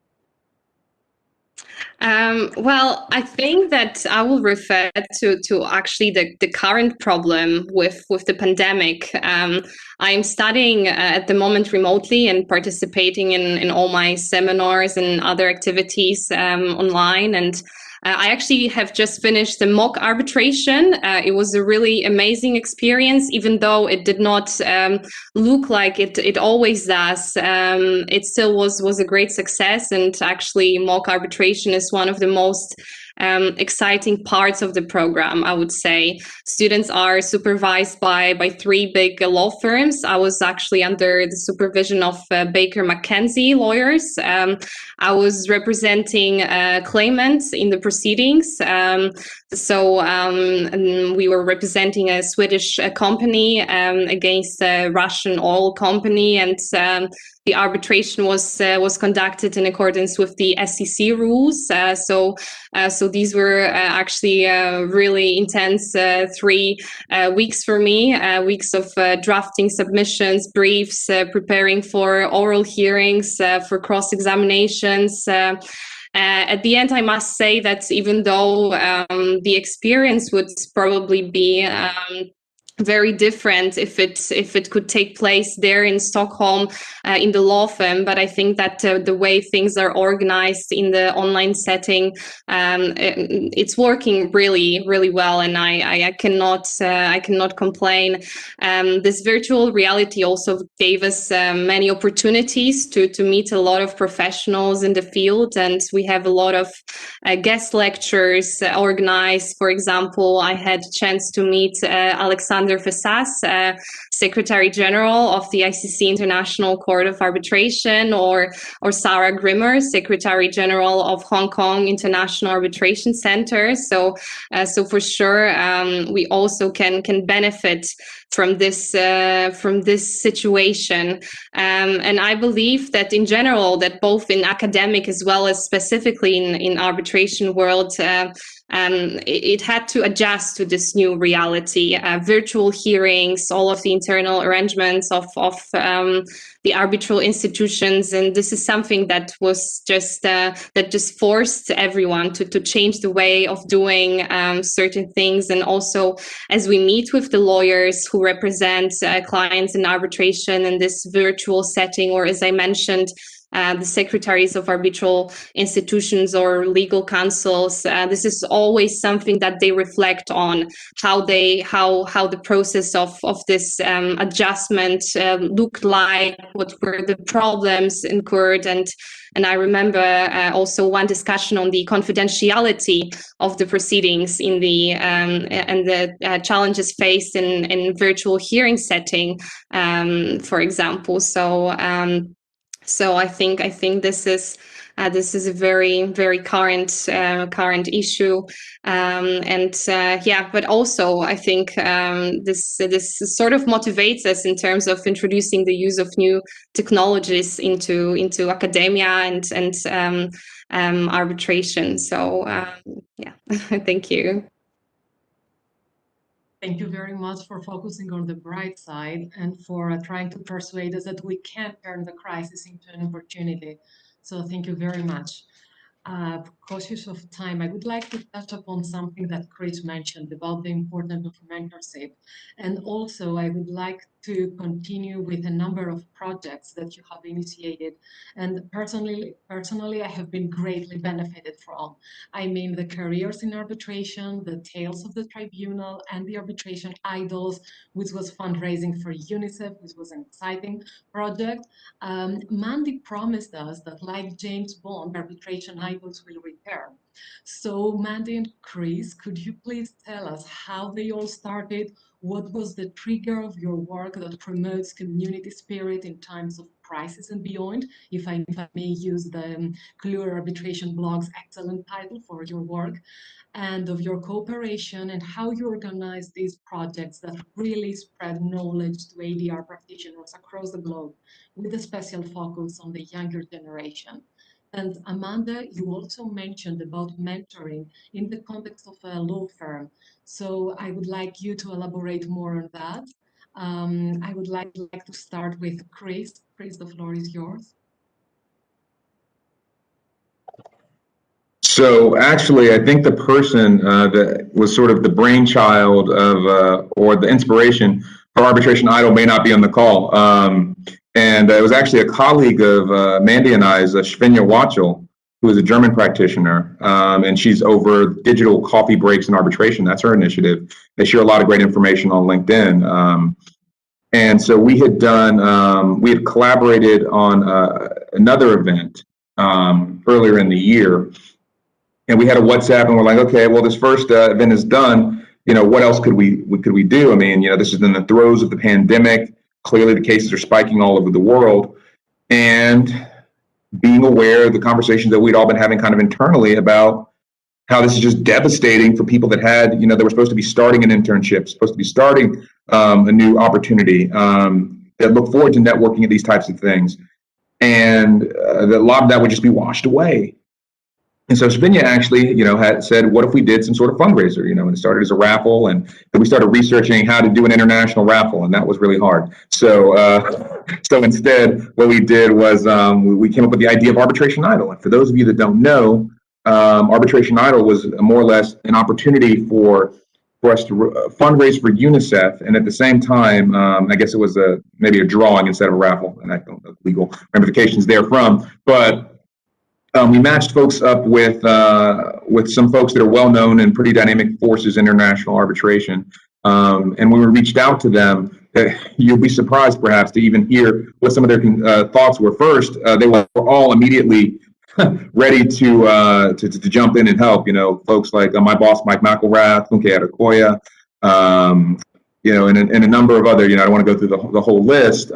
Well, I think that I will refer to actually the current problem with the pandemic. I am studying at the moment remotely and participating in all my seminars and other activities online. And I actually have just finished the mock arbitration. It was a really amazing experience, even though it did not look like it always does. It still was a great success. And actually, mock arbitration is one of the most exciting parts of the program, I would say. Students are supervised by three big law firms. I was actually under the supervision of Baker McKenzie lawyers. I was representing claimants in the proceedings. So we were representing a Swedish company against a Russian oil company, and the arbitration was conducted in accordance with the SEC rules. So these were actually really intense 3 weeks for me, weeks of drafting submissions, briefs, preparing for oral hearings, for cross-examinations. At the end, I must say that even though the experience would probably be very different if it could take place there in Stockholm in the law firm, but I think that the way things are organized in the online setting, it's working really, really well, and I cannot complain. This virtual reality also gave us many opportunities to meet a lot of professionals in the field, and we have a lot of guest lectures organized. For example, I had a chance to meet Alexander Fesas, Secretary General of the ICC International Court of Arbitration, or Sarah Grimmer, Secretary General of Hong Kong International Arbitration Center. So for sure, we also can benefit from this situation, and I believe that in general, that both in academic as well as specifically in arbitration world, it had to adjust to this new reality. Virtual hearings, all of the internal arrangements of the arbitral institutions, and this is something that was just that just forced everyone to change the way of doing certain things. And also, as we meet with the lawyers who represent clients in arbitration in this virtual setting, or as I mentioned, the secretaries of arbitral institutions or legal councils, this is always something that they reflect on, how the process of this adjustment looked like, what were the problems incurred. And I remember also one discussion on the confidentiality of the proceedings in the and the challenges faced in virtual hearing setting, for example. So I think this is a very, very current issue, but also I think this sort of motivates us in terms of introducing the use of new technologies into academia and arbitration. So thank you. Thank you very much for focusing on the bright side and for trying to persuade us that we can turn the crisis into an opportunity. So thank you very much. Cautious of time, I would like to touch upon something that Chris mentioned about the importance of mentorship. And also, I would like to continue with a number of projects that you have initiated. And personally, I have been greatly benefited from. I mean, the careers in arbitration, the tales of the tribunal, and the arbitration idols, which was fundraising for UNICEF, which was an exciting project. Mandy promised us that, like James Bond, arbitration idols will return. So Mandy and Chris, could you please tell us how they all started? What was the trigger of your work that promotes community spirit in times of crisis and beyond? If I may use the Clue Arbitration blog's excellent title for your work, and of your cooperation and how you organize these projects that really spread knowledge to ADR practitioners across the globe, with a special focus on the younger generation. And Amanda, you also mentioned about mentoring in the context of a law firm. So I would like you to elaborate more on that. I would like to start with Chris. Chris, the floor is yours. So actually, I think the person that was sort of the brainchild of, or the inspiration for Arbitration Idol may not be on the call. And it was actually a colleague of Mandy and I's, Svenja Watchel, who is a German practitioner, and she's over digital coffee breaks in arbitration. That's her initiative. They share a lot of great information on LinkedIn. And so we had collaborated on another event earlier in the year. And we had a WhatsApp, and we're like, okay, well, this first event is done. You know, what else could we do? I mean, you know, this is in the throes of the pandemic. Clearly, the cases are spiking all over the world, and being aware of the conversations that we'd all been having kind of internally about how this is just devastating for people that had, you know, that were supposed to be starting an internship, supposed to be starting a new opportunity, that look forward to networking at these types of things, and a lot of that would just be washed away. And so Svenja actually, you know, had said, what if we did some sort of fundraiser, you know, and it started as a raffle, and then we started researching how to do an international raffle, and that was really hard. So so instead, what we did was we came up with the idea of Arbitration Idol. And for those of you that don't know, Arbitration Idol was more or less an opportunity for us to fundraise for UNICEF, and at the same time, I guess it was maybe a drawing instead of a raffle, and I don't know the legal ramifications therefrom, but we matched folks up with some folks that are well known and pretty dynamic forces in international arbitration. And when we reached out to them, you'll be surprised perhaps to even hear what some of their thoughts were. First, they were all immediately ready to jump in and help. You know, folks like my boss, Mike McElrath, Funke Adekoya, you know, and a number of other. You know, I don't want to go through the whole list.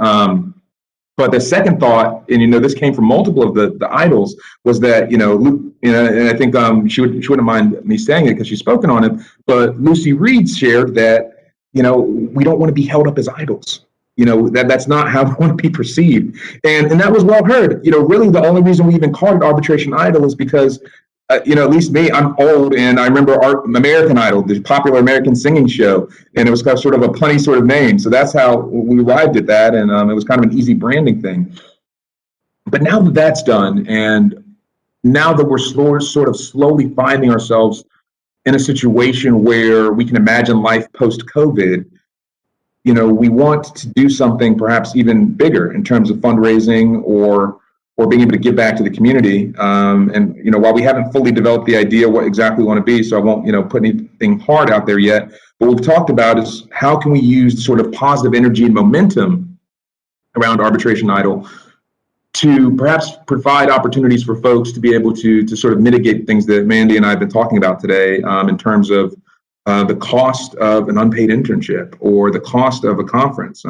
But the second thought, and you know, this came from multiple of the idols, was that you know, and I think she wouldn't mind me saying it because she's spoken on it. But Lucy Reed shared that you know, we don't want to be held up as idols. You know, that's not how we want to be perceived, and that was well heard. You know, really the only reason we even called it Arbitration Idol is because at least me, I'm old, and I remember American Idol, the popular American singing show, and it was kind of sort of a punny sort of name. So that's how we arrived at that, and it was kind of an easy branding thing. But now that that's done, and now that we're sort of slowly finding ourselves in a situation where we can imagine life post-COVID, we want to do something perhaps even bigger in terms of fundraising or being able to give back to the community. And while we haven't fully developed the idea what exactly we want to be, so I won't put anything hard out there yet. What we've talked about is how can we use the sort of positive energy and momentum around Arbitration Idol to perhaps provide opportunities for folks to be able to sort of mitigate things that Mandy and I have been talking about today, in terms of the cost of an unpaid internship or the cost of a conference,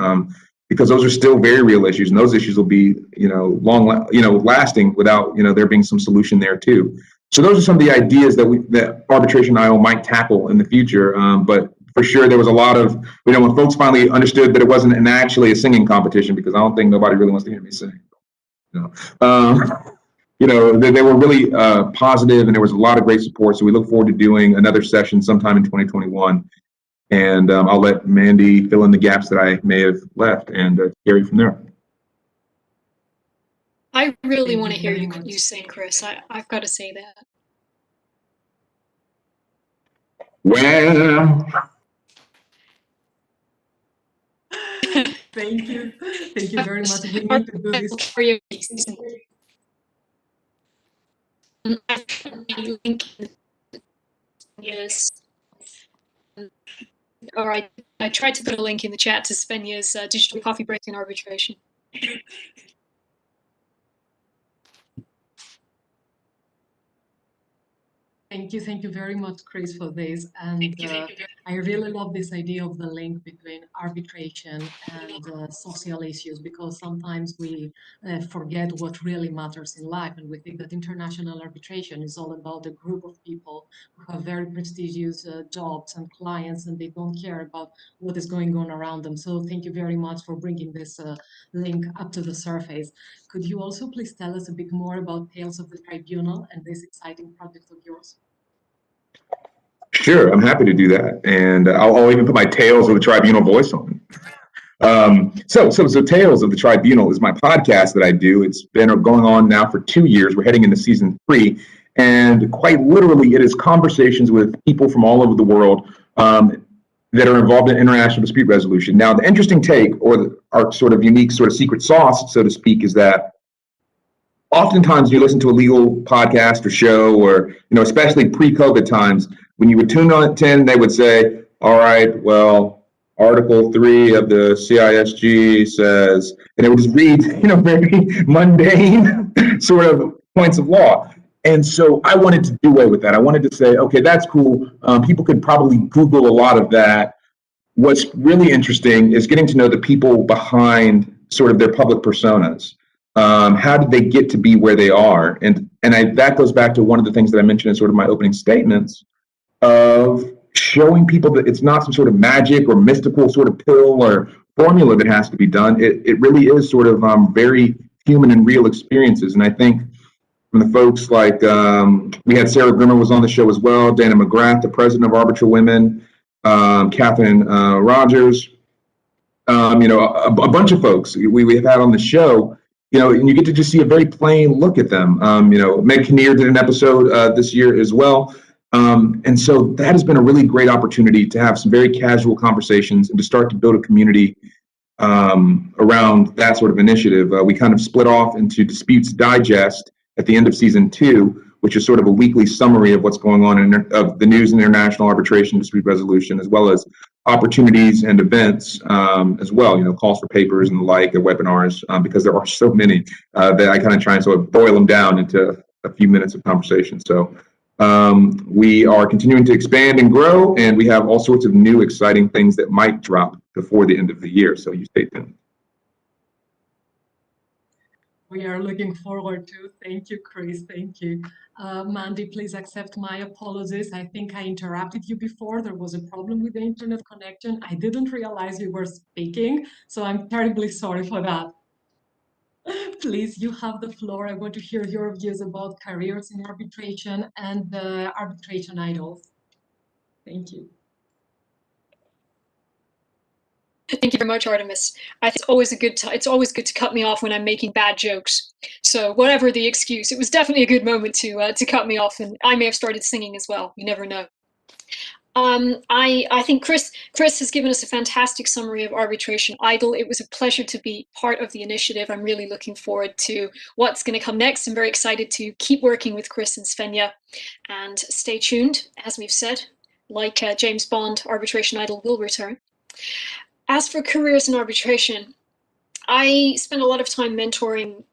because those are still very real issues, and those issues will be long lasting without there being some solution there too. So those are some of the ideas that Arbitration Idol might tackle in the future. But for sure, there was a lot of when folks finally understood that it wasn't actually a singing competition, because I don't think nobody really wants to hear me sing. They were really positive, and there was a lot of great support. So we look forward to doing another session sometime in 2021. And I'll let Mandy fill in the gaps that I may have left and carry from there. I really want to hear you sing, Chris. I've got to say that. Well. Thank you. Thank you very much. We need to do this. Yes. All right. I tried to put a link in the chat to Svenja's digital coffee break in arbitration. Thank you very much, Chris, for this. And I really love this idea of the link between arbitration and social issues, because sometimes we forget what really matters in life, and we think that international arbitration is all about a group of people who have very prestigious jobs and clients, and they don't care about what is going on around them. So thank you very much for bringing this link up to the surface. Could you also please tell us a bit more about Tales of the Tribunal and this exciting project of yours? Sure, I'm happy to do that, and I'll even put my Tales of the Tribunal voice on. So Tales of the Tribunal is my podcast that I do. It's been going on now for 2 years. We're heading into season 3, and quite literally, it is conversations with people from all over the world that are involved in international dispute resolution. Now, the interesting take, or our sort of unique sort of secret sauce, so to speak, is that oftentimes you listen to a legal podcast or show, or especially pre-COVID times, when you would tune in, they would say, all right, well, Article 3 of the CISG says, and it would just read, very mundane sort of points of law. And so I wanted to do away with that. I wanted to say, okay, that's cool. People could probably Google a lot of that. What's really interesting is getting to know the people behind sort of their public personas. How did they get to be where they are? And that goes back to one of the things that I mentioned in sort of my opening statements, of showing people that it's not some sort of magic or mystical sort of pill or formula that has to be done. It really is sort of very human and real experiences. And I think from the folks like, we had Sarah Grimmer was on the show as well, Dana McGrath, the president of Arbitral Women, Catherine Rogers, a bunch of folks we have had on the show, and you get to just see a very plain look at them. Meg Kinnear did an episode this year as well. And so that has been a really great opportunity to have some very casual conversations and to start to build a community around that sort of initiative. We kind of split off into Disputes Digest at the end of season 2, which is sort of a weekly summary of what's going on of the news in international arbitration, dispute resolution, as well as opportunities and events as well, calls for papers and the like, and webinars, because there are so many that I kind of try and sort of boil them down into a few minutes of conversation. So we are continuing to expand and grow, and we have all sorts of new exciting things that might drop before the end of the year. So you stay tuned. We are looking forward to. Thank you, Chris. Thank you. Mandy, please accept my apologies. I think I interrupted you before. There was a problem with the internet connection. I didn't realize you were speaking, so I'm terribly sorry for that. please, you have the floor. I want to hear your views about careers in arbitration and the arbitration idols. Thank you. Thank you very much, Artemis. It's always good to cut me off when I'm making bad jokes. So whatever the excuse, it was definitely a good moment to cut me off, and I may have started singing as well. You never know. I think Chris has given us a fantastic summary of Arbitration Idol. It was a pleasure to be part of the initiative. I'm really looking forward to what's going to come next. I'm very excited to keep working with Chris and Svenja, and stay tuned. As we've said, like James Bond, Arbitration Idol will return. As for careers in arbitration, I spend a lot of time mentoring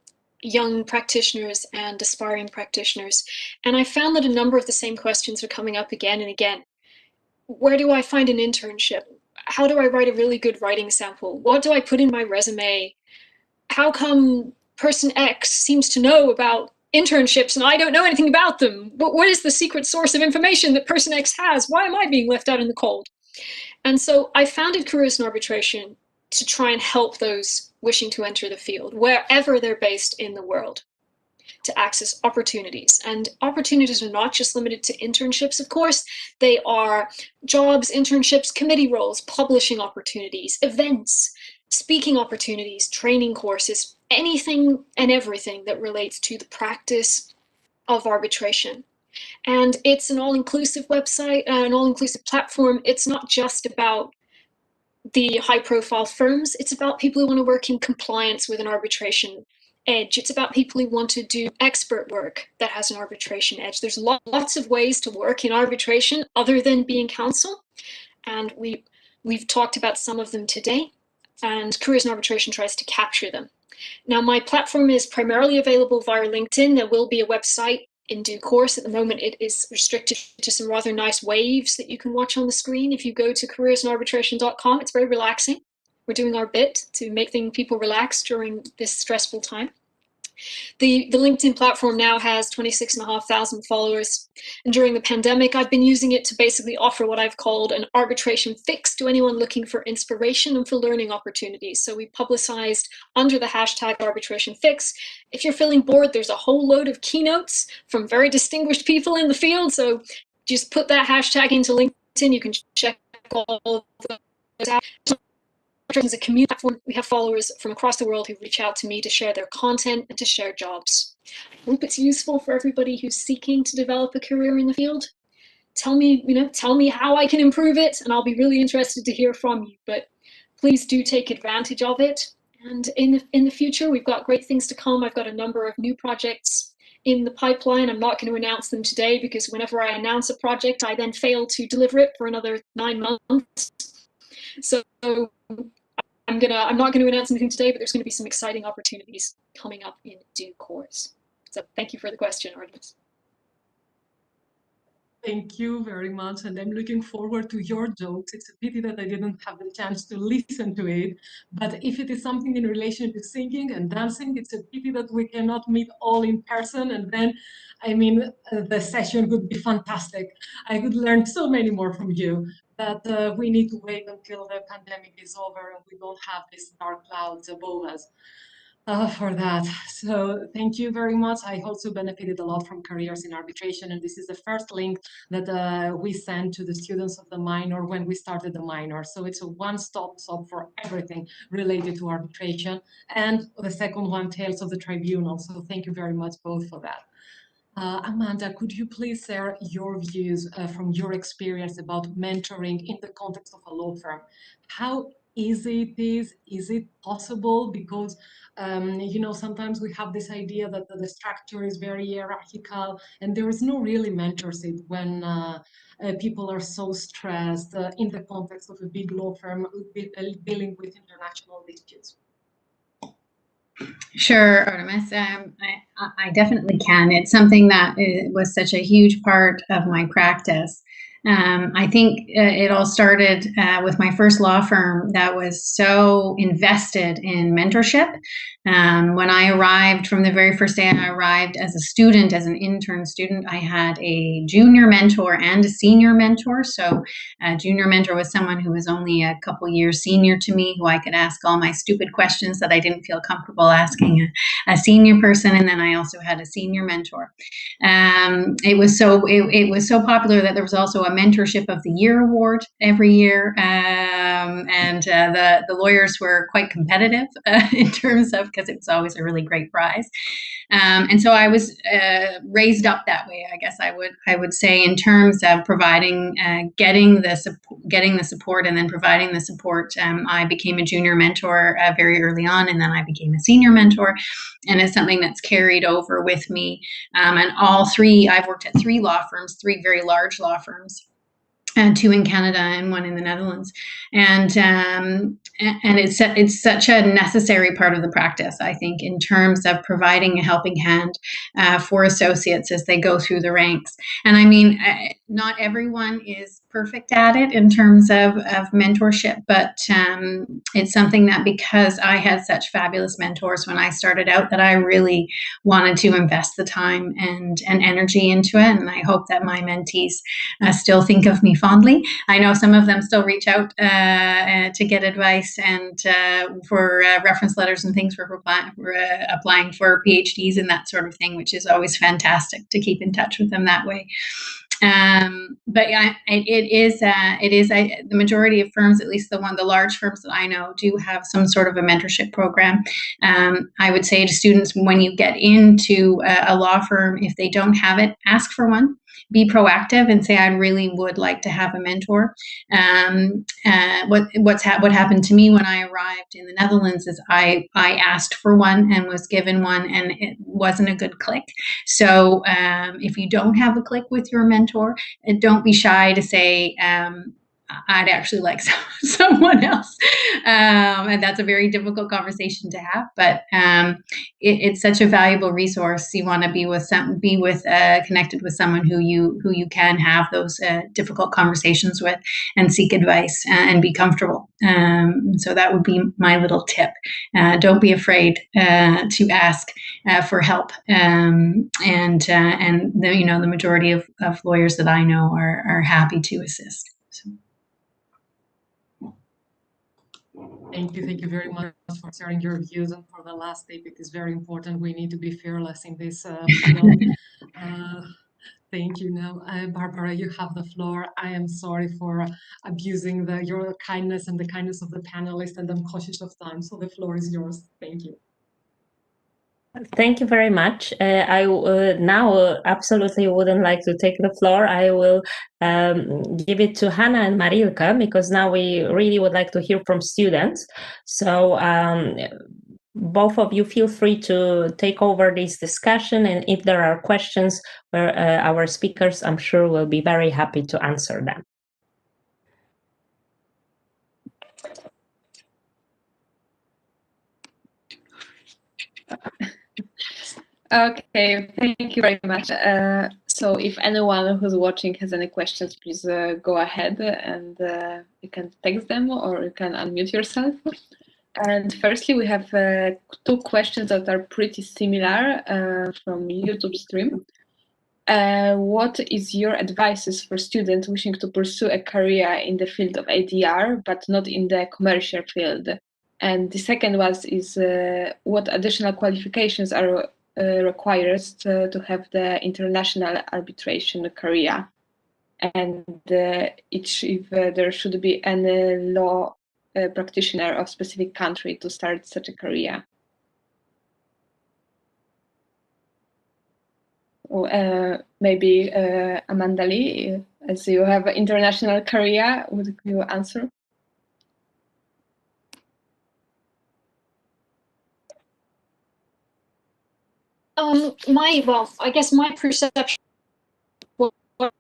young practitioners and aspiring practitioners, and I found that a number of the same questions are coming up again and again. Where do I find an internship? How do I write a really good writing sample? What do I put in my resume? How come person X seems to know about internships and I don't know anything about them? What is the secret source of information that person X has? Why am I being left out in the cold? And so I founded Careers in Arbitration to try and help those wishing to enter the field, wherever they're based in the world, to access opportunities. And opportunities are not just limited to internships, of course. They are jobs, internships, committee roles, publishing opportunities, events, speaking opportunities, training courses, anything and everything that relates to the practice of arbitration. And it's an all-inclusive website, an all-inclusive platform. It's not just about the high-profile firms. It's about people who want to work in compliance with an arbitration edge. It's about people who want to do expert work that has an arbitration edge. There's lots of ways to work in arbitration other than being counsel, and we've talked about some of them today, and Careers in Arbitration tries to capture them. Now, my platform is primarily available via LinkedIn. There will be a website in due course. At the moment, it is restricted to some rather nice waves that you can watch on the screen. If you go to careersinarbitration.com, it's very relaxing. We're doing our bit to make people relax during this stressful time. The LinkedIn platform now has 26,500 followers. And during the pandemic, I've been using it to basically offer what I've called an arbitration fix to anyone looking for inspiration and for learning opportunities. So we publicized under the hashtag arbitration fix. If you're feeling bored, there's a whole load of keynotes from very distinguished people in the field. So just put that hashtag into LinkedIn. You can check all of those out. As a community platform, we have followers from across the world who reach out to me to share their content and to share jobs. I hope it's useful for everybody who's seeking to develop a career in the field. Tell me how I can improve it, and I'll be really interested to hear from you. But please do take advantage of it. And in the future, we've got great things to come. I've got a number of new projects in the pipeline. I'm not going to announce them today because whenever I announce a project, I then fail to deliver it for another 9 months. So I'm not going to announce anything today, but there's going to be some exciting opportunities coming up in due course. So thank you for the question, Artemis. Thank you very much, and I'm looking forward to your jokes. It's a pity that I didn't have the chance to listen to it, but if it is something in relation to singing and dancing, it's a pity that we cannot meet all in person, and then, the session would be fantastic. I could learn so many more from you, but we need to wait until the pandemic is over and we don't have these dark clouds above us. For that. So thank you very much. I also benefited a lot from careers in arbitration, and this is the first link that we sent to the students of the minor when we started the minor. So it's a one-stop shop for everything related to arbitration. And the second one, Tales of the Tribunal. So thank you very much both for that. Amanda, could you please share your views from your experience about mentoring in the context of a law firm? How easy it is? Is it possible? Because sometimes we have this idea that the structure is very hierarchical and there is no really mentorship when people are so stressed in the context of a big law firm dealing with international disputes. Sure, Artemis. I definitely can. It's something that was such a huge part of my practice. I think it all started with my first law firm that was so invested in mentorship. When I arrived, from the very first day I arrived as a student, as an intern student, I had a junior mentor and a senior mentor. So a junior mentor was someone who was only a couple years senior to me, who I could ask all my stupid questions that I didn't feel comfortable asking a senior person. And then I also had a senior mentor. It was so popular that there was also a Mentorship of the Year award every year, and the lawyers were quite competitive in terms of, because it was always a really great prize. And so I was raised up that way, I guess I would say, in terms of providing, getting the support, and then providing the support. I became a junior mentor very early on, and then I became a senior mentor, and it's something that's carried over with me. And I've worked at 3 law firms, 3 very large law firms, and 2 in Canada and 1 in the Netherlands. And it's such a necessary part of the practice, I think, in terms of providing a helping hand for associates as they go through the ranks. And I mean, not everyone is perfect at it in terms of mentorship, but it's something that, because I had such fabulous mentors when I started out, that I really wanted to invest the time and energy into it. And I hope that my mentees still think of me fondly. I know some of them still reach out to get advice and for reference letters and things for applying for PhDs and that sort of thing, which is always fantastic to keep in touch with them that way. But yeah, it is the majority of firms, at least the large firms that I know, do have some sort of a mentorship program. I would say to students, when you get into a law firm, if they don't have it, ask for one. Be proactive and say, I really would like to have a mentor. What happened to me when I arrived in the Netherlands is I asked for one and was given one, and it wasn't a good click. So if you don't have a click with your mentor, don't be shy to say, I'd actually like someone else. And that's a very difficult conversation to have, but it's such a valuable resource. You want to be connected with someone who you can have those difficult conversations with and seek advice and be comfortable. So that would be my little tip. Don't be afraid to ask for help. And the majority of lawyers that I know are happy to assist. So. Thank you very much for sharing your views, and for the last tip, it is very important. We need to be fearless in this field. Thank you. Now, Barbara, you have the floor. I am sorry for abusing your kindness and the kindness of the panelists, and I'm cautious of time, so the floor is yours. Thank you. Thank you very much. I now absolutely wouldn't like to take the floor. I will give it to Hanna and Marilka, because now we really would like to hear from students. So both of you feel free to take over this discussion, and if there are questions, our speakers, I'm sure, will be very happy to answer them. Okay, thank you very much. So if anyone who's watching has any questions, please go ahead, and you can text them or you can unmute yourself. And firstly, we have 2 questions that are pretty similar from YouTube stream. What is your advice for students wishing to pursue a career in the field of ADR, but not in the commercial field? And the second is what additional qualifications are required to have the international arbitration career, and if there should be any law practitioner of specific country to start such a career. Or maybe Amanda Lee, as you have an international career, would you answer? I guess my perception of what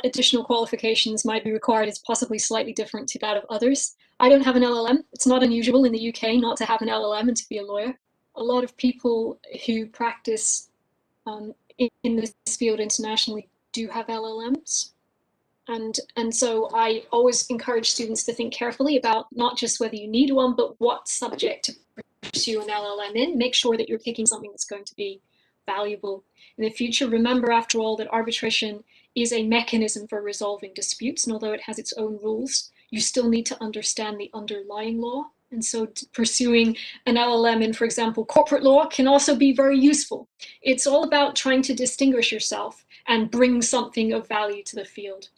additional qualifications might be required is possibly slightly different to that of others. I don't have an LLM. It's not unusual in the UK not to have an LLM and to be a lawyer. A lot of people who practice in this field internationally do have LLMs. And so I always encourage students to think carefully about not just whether you need one, but what subject to pursue an LLM in. Make sure that you're picking something that's going to be valuable in the future. Remember, after all, that arbitration is a mechanism for resolving disputes, and although it has its own rules, you still need to understand the underlying law. And so pursuing an LLM in, for example, corporate law can also be very useful. It's all about trying to distinguish yourself and bring something of value to the field.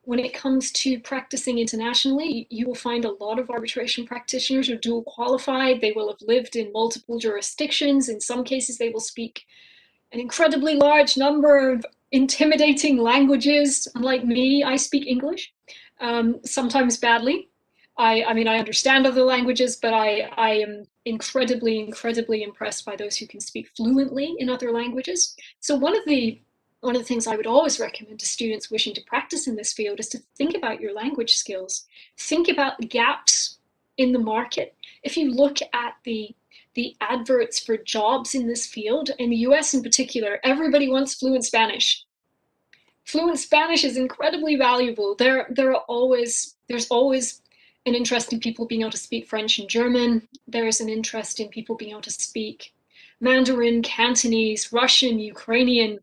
When it comes to practicing internationally, you will find a lot of arbitration practitioners are dual qualified. They will have lived in multiple jurisdictions. In some cases, they will speak an incredibly large number of intimidating languages. Unlike me, I speak English, sometimes badly. I mean, I understand other languages, but I am incredibly impressed by those who can speak fluently in other languages. So one of the things I would always recommend to students wishing to practice in this field is to think about your language skills. Think about the gaps in the market. If you look at the adverts for jobs in this field, in the US in particular, everybody wants fluent Spanish. Fluent Spanish is incredibly valuable. There's always an interest in people being able to speak French and German. There's an interest in people being able to speak Mandarin, Cantonese, Russian, Ukrainian.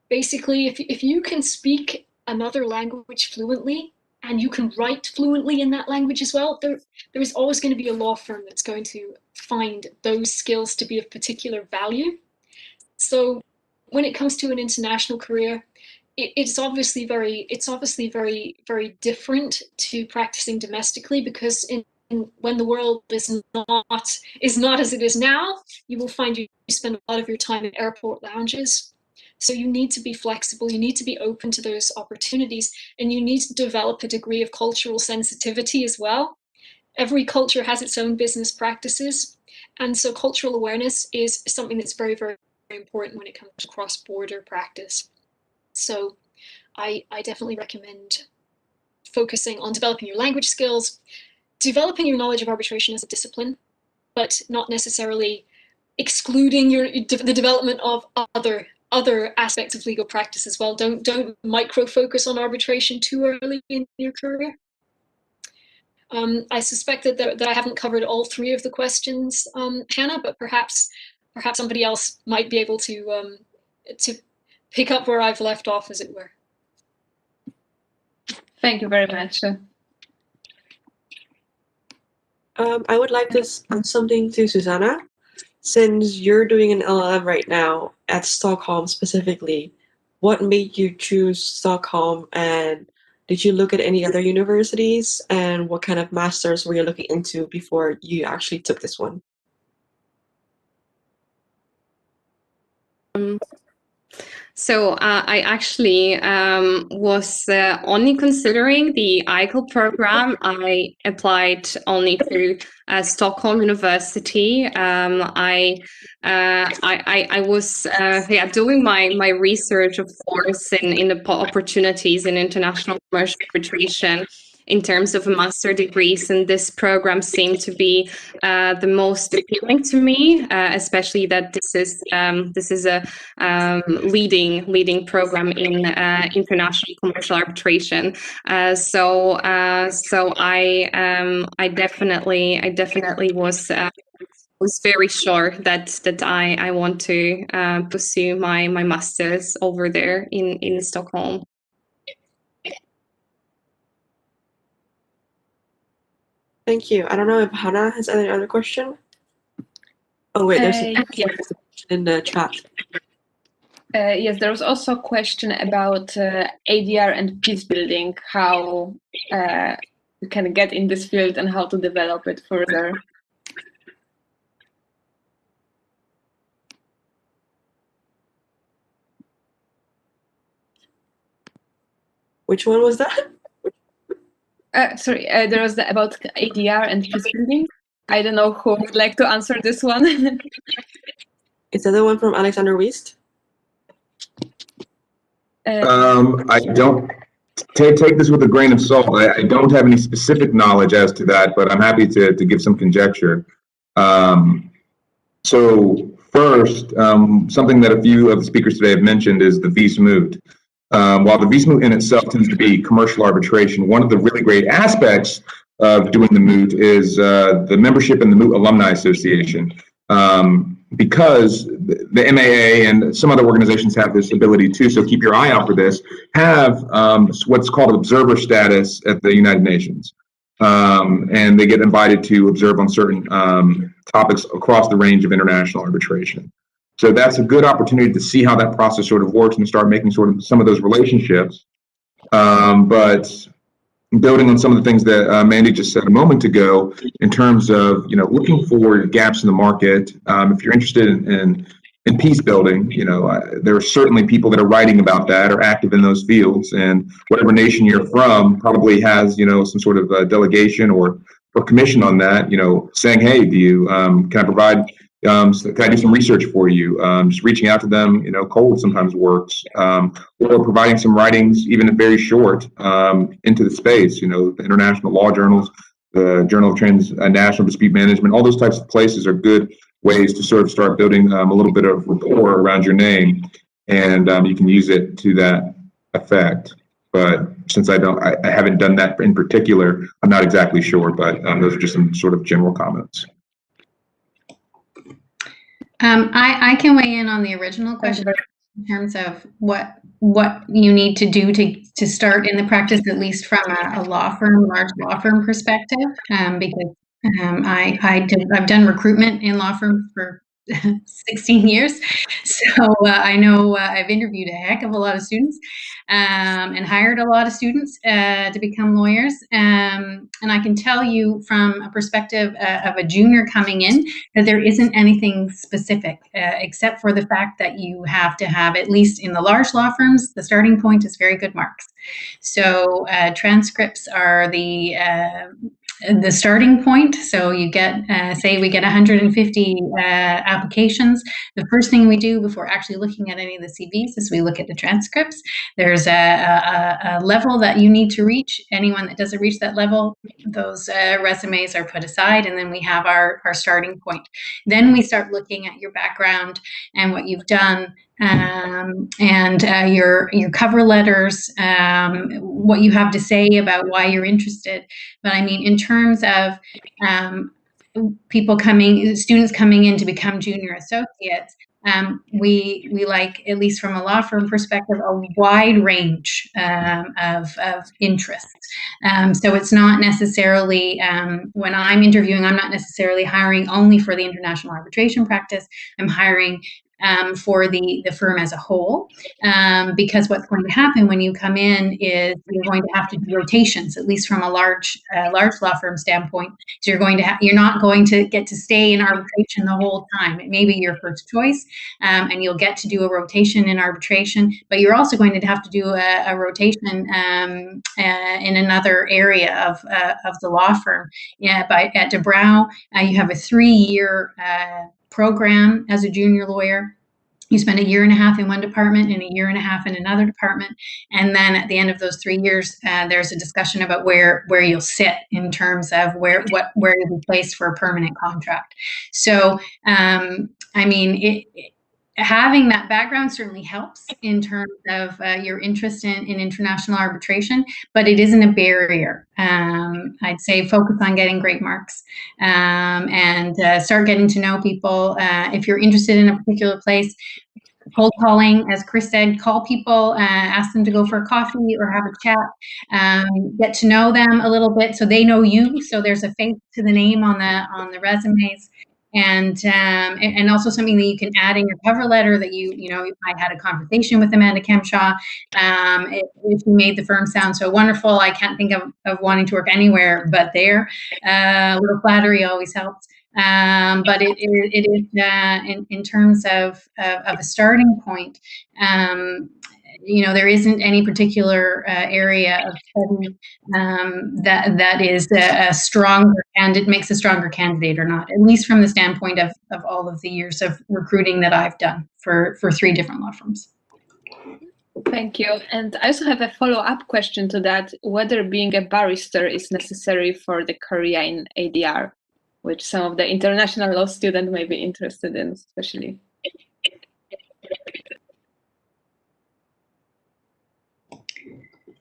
Basically, if you can speak another language fluently and you can write fluently in that language as well, there is always going to be a law firm that's going to find those skills to be of particular value. So when it comes to an international career, it's obviously very different to practicing domestically, because when the world is not as it is now, you will find you spend a lot of your time in airport lounges. So you need to be flexible, you need to be open to those opportunities, and you need to develop a degree of cultural sensitivity as well. Every culture has its own business practices, and so cultural awareness is something that's very, very, very important when it comes to cross-border practice. So I definitely recommend focusing on developing your language skills, developing your knowledge of arbitration as a discipline, but not necessarily excluding the development of other aspects of legal practice as well. Don't micro-focus on arbitration too early in your career. I suspect that I haven't covered all three of the questions, Hannah, but perhaps somebody else might be able to pick up where I've left off, as it were. Thank you very much. I would like to ask something to Susanna. Since you're doing an LLM right now at Stockholm specifically, what made you choose Stockholm, and did you look at any other universities, and what kind of masters were you looking into before you actually took this one? So I actually was only considering the ICL program. I applied only to Stockholm University. I was doing my research, of course, in the opportunities in international commercial arbitration in terms of master degrees, and this program seemed to be the most appealing to me, especially that this is a leading program in international commercial arbitration. So I definitely was very sure that I want to pursue my masters over there in Stockholm. Thank you. I don't know if Hannah has any other question. Oh wait, there's a question in the chat. Yes, there was also a question about ADR and peace building, how you can get in this field and how to develop it further. Which one was that? Sorry, there was about ADR and peace building. I don't know who would like to answer this one. Is that the one from Alexander Wiest? I don't take this with a grain of salt. I don't have any specific knowledge as to that, but I'm happy to give some conjecture. So first, something that a few of the speakers today have mentioned is the visumut. While the visa moot in itself tends to be commercial arbitration, one of the really great aspects of doing the moot is the membership in the Moot Alumni Association. Because the MAA and some other organizations have this ability too, so keep your eye out for this, have what's called observer status at the United Nations. And they get invited to observe on certain topics across the range of international arbitration. So that's a good opportunity to see how that process sort of works and start making sort of some of those relationships. But building on some of the things that Mandy just said a moment ago, in terms of looking for gaps in the market. If you're interested in peace building, there are certainly people that are writing about that or active in those fields, and whatever nation you're from probably has some sort of delegation or commission on that. Saying, hey, do you can I provide? Can I do some research for you? Just reaching out to them, cold sometimes works, or providing some writings, even very short, into the space. The international law journals, the Journal of Transnational Dispute Management, all those types of places are good ways to sort of start building a little bit of rapport around your name, and you can use it to that effect. But since I haven't done that in particular, I'm not exactly sure. But those are just some sort of general comments. I can weigh in on the original question in terms of what you need to do to start in the practice, at least from a large law firm perspective, because I've done recruitment in law firms for 16 years, so I know I've interviewed a heck of a lot of students and hired a lot of students to become lawyers, and I can tell you from a perspective of a junior coming in that there isn't anything specific except for the fact that you have to have, at least in the large law firms, the starting point is very good marks. So transcripts are the starting point. So you get, say we get 150 applications. The first thing we do before actually looking at any of the CVs is we look at the transcripts. There's a level that you need to reach. Anyone that doesn't reach that level, those resumes are put aside, and then we have our starting point. Then we start looking at your background and what you've done, and your cover letters, what you have to say about why you're interested. But I mean, in terms of students coming in to become junior associates, we like, at least from a law firm perspective, a wide range of interests. So it's not necessarily, when I'm interviewing, I'm not necessarily hiring only for the international arbitration practice. I'm hiring for the firm as a whole, because what's going to happen when you come in is you're going to have to do rotations, at least from a large law firm standpoint. So you're not going to get to stay in arbitration the whole time. It may be your first choice, and you'll get to do a rotation in arbitration, but you're also going to have to do a rotation in another area of the law firm. At De Brouw, you have a 3-year program as a junior lawyer. You spend 1.5 years in one department and 1.5 years in another department, and then at the end of those 3 years, there's a discussion about where you'll sit in terms of where you'll be placed for a permanent contract. So, I mean, having that background certainly helps in terms of your interest in international arbitration, but it isn't a barrier. I'd say focus on getting great marks, and start getting to know people. If you're interested in a particular place, cold calling, as Chris said, call people, ask them to go for a coffee or have a chat, get to know them a little bit so they know you. So there's a face to the name on the resumes. And also something that you can add in your cover letter that I had a conversation with Amanda Kemshaw. If you made the firm sound so wonderful, I can't think of wanting to work anywhere but there. A little flattery always helps. But it is in terms of a starting point. There isn't any particular area of study that is a stronger candidate, makes a stronger candidate or not, at least from the standpoint of all of the years of recruiting that I've done for 3 different law firms. Thank you. And I also have a follow-up question to that, whether being a barrister is necessary for the career in ADR, which some of the international law students may be interested in, especially.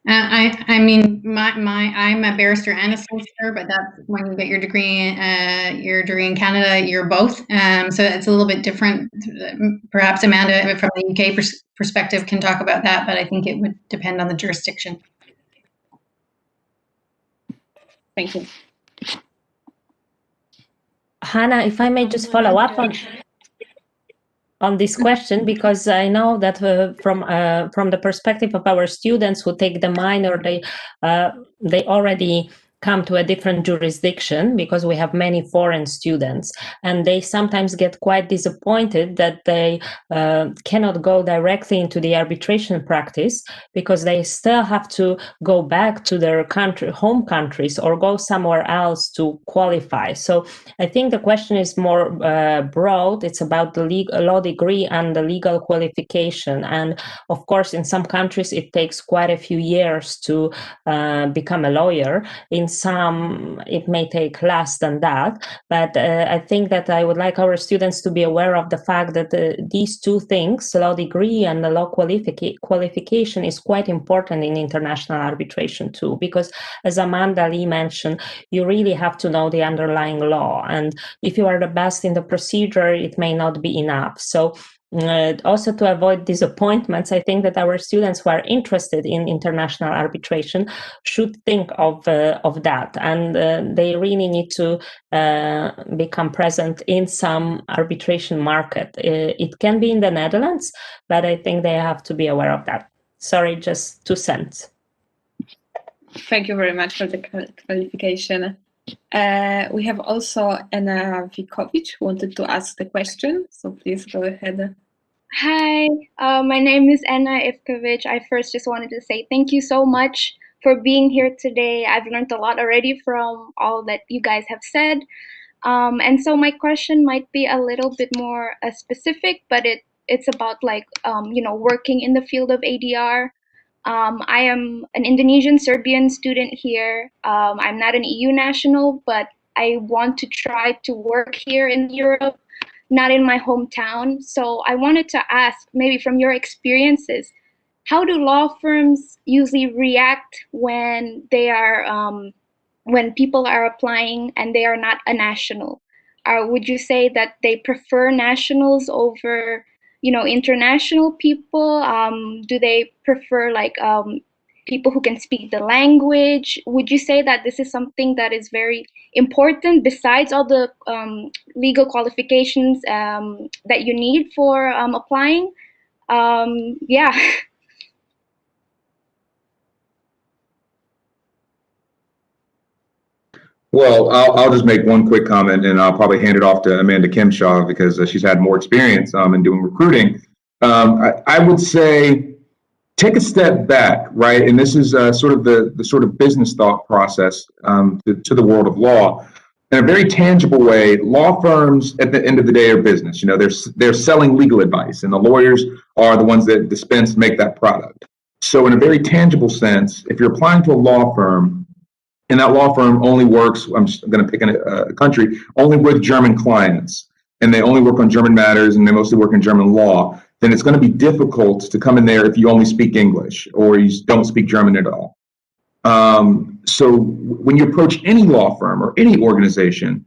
I mean, I'm a barrister and a solicitor, but that's when you get your degree in Canada, you're both. So it's a little bit different. Perhaps Amanda, from the UK perspective, can talk about that, but I think it would depend on the jurisdiction. Thank you. Hannah, if I may just follow up on this question, because I know that from the perspective of our students who take the minor, they already come to a different jurisdiction because we have many foreign students, and they sometimes get quite disappointed that they cannot go directly into the arbitration practice because they still have to go back to their home countries or go somewhere else to qualify. So I think the question is more broad. It's about the law degree and the legal qualification. And of course, in some countries, it takes quite a few years to become a lawyer. In some, it may take less than that. But I think that I would like our students to be aware of the fact that these two things, law degree and the law qualification, is quite important in international arbitration too. Because as Amanda Lee mentioned, you really have to know the underlying law. And if you are the best in the procedure, it may not be enough. So also to avoid disappointments, I think that our students who are interested in international arbitration should think of that, and they really need to become present in some arbitration market. It can be in the Netherlands, but I think they have to be aware of that. Sorry, just 2 cents. Thank you very much for the clarification. We have also Anna Vikovic who wanted to ask the question, so please go ahead. Hi, my name is Anna Ivkovic. I first just wanted to say thank you so much for being here today. I've learned a lot already from all that you guys have said. And so my question might be a little bit more specific, but it's about like, working in the field of ADR. I am an Indonesian Serbian student here. I'm not an EU national, but I want to try to work here in Europe, not in my hometown. So I wanted to ask, maybe from your experiences, how do law firms usually react when they are when people are applying and they are not a national? Would you say that they prefer nationals over, international people? Do they prefer like people who can speak the language? Would you say that this is something that is very important besides all the legal qualifications that you need for applying? Yeah. Well, I'll just make one quick comment, and I'll probably hand it off to Amanda Kimshaw because she's had more experience in doing recruiting. I would say take a step back, right? And this is sort of the sort of business thought process to the world of law. In a very tangible way, law firms at the end of the day are business. You know, they're selling legal advice, and the lawyers are the ones that dispense, make that product. So in a very tangible sense, if you're applying to a law firm, and that law firm only works, I'm going to pick a country, only with German clients, and they only work on German matters, and they mostly work in German law, then it's going to be difficult to come in there if you only speak English or you don't speak German at all. So when you approach any law firm or any organization,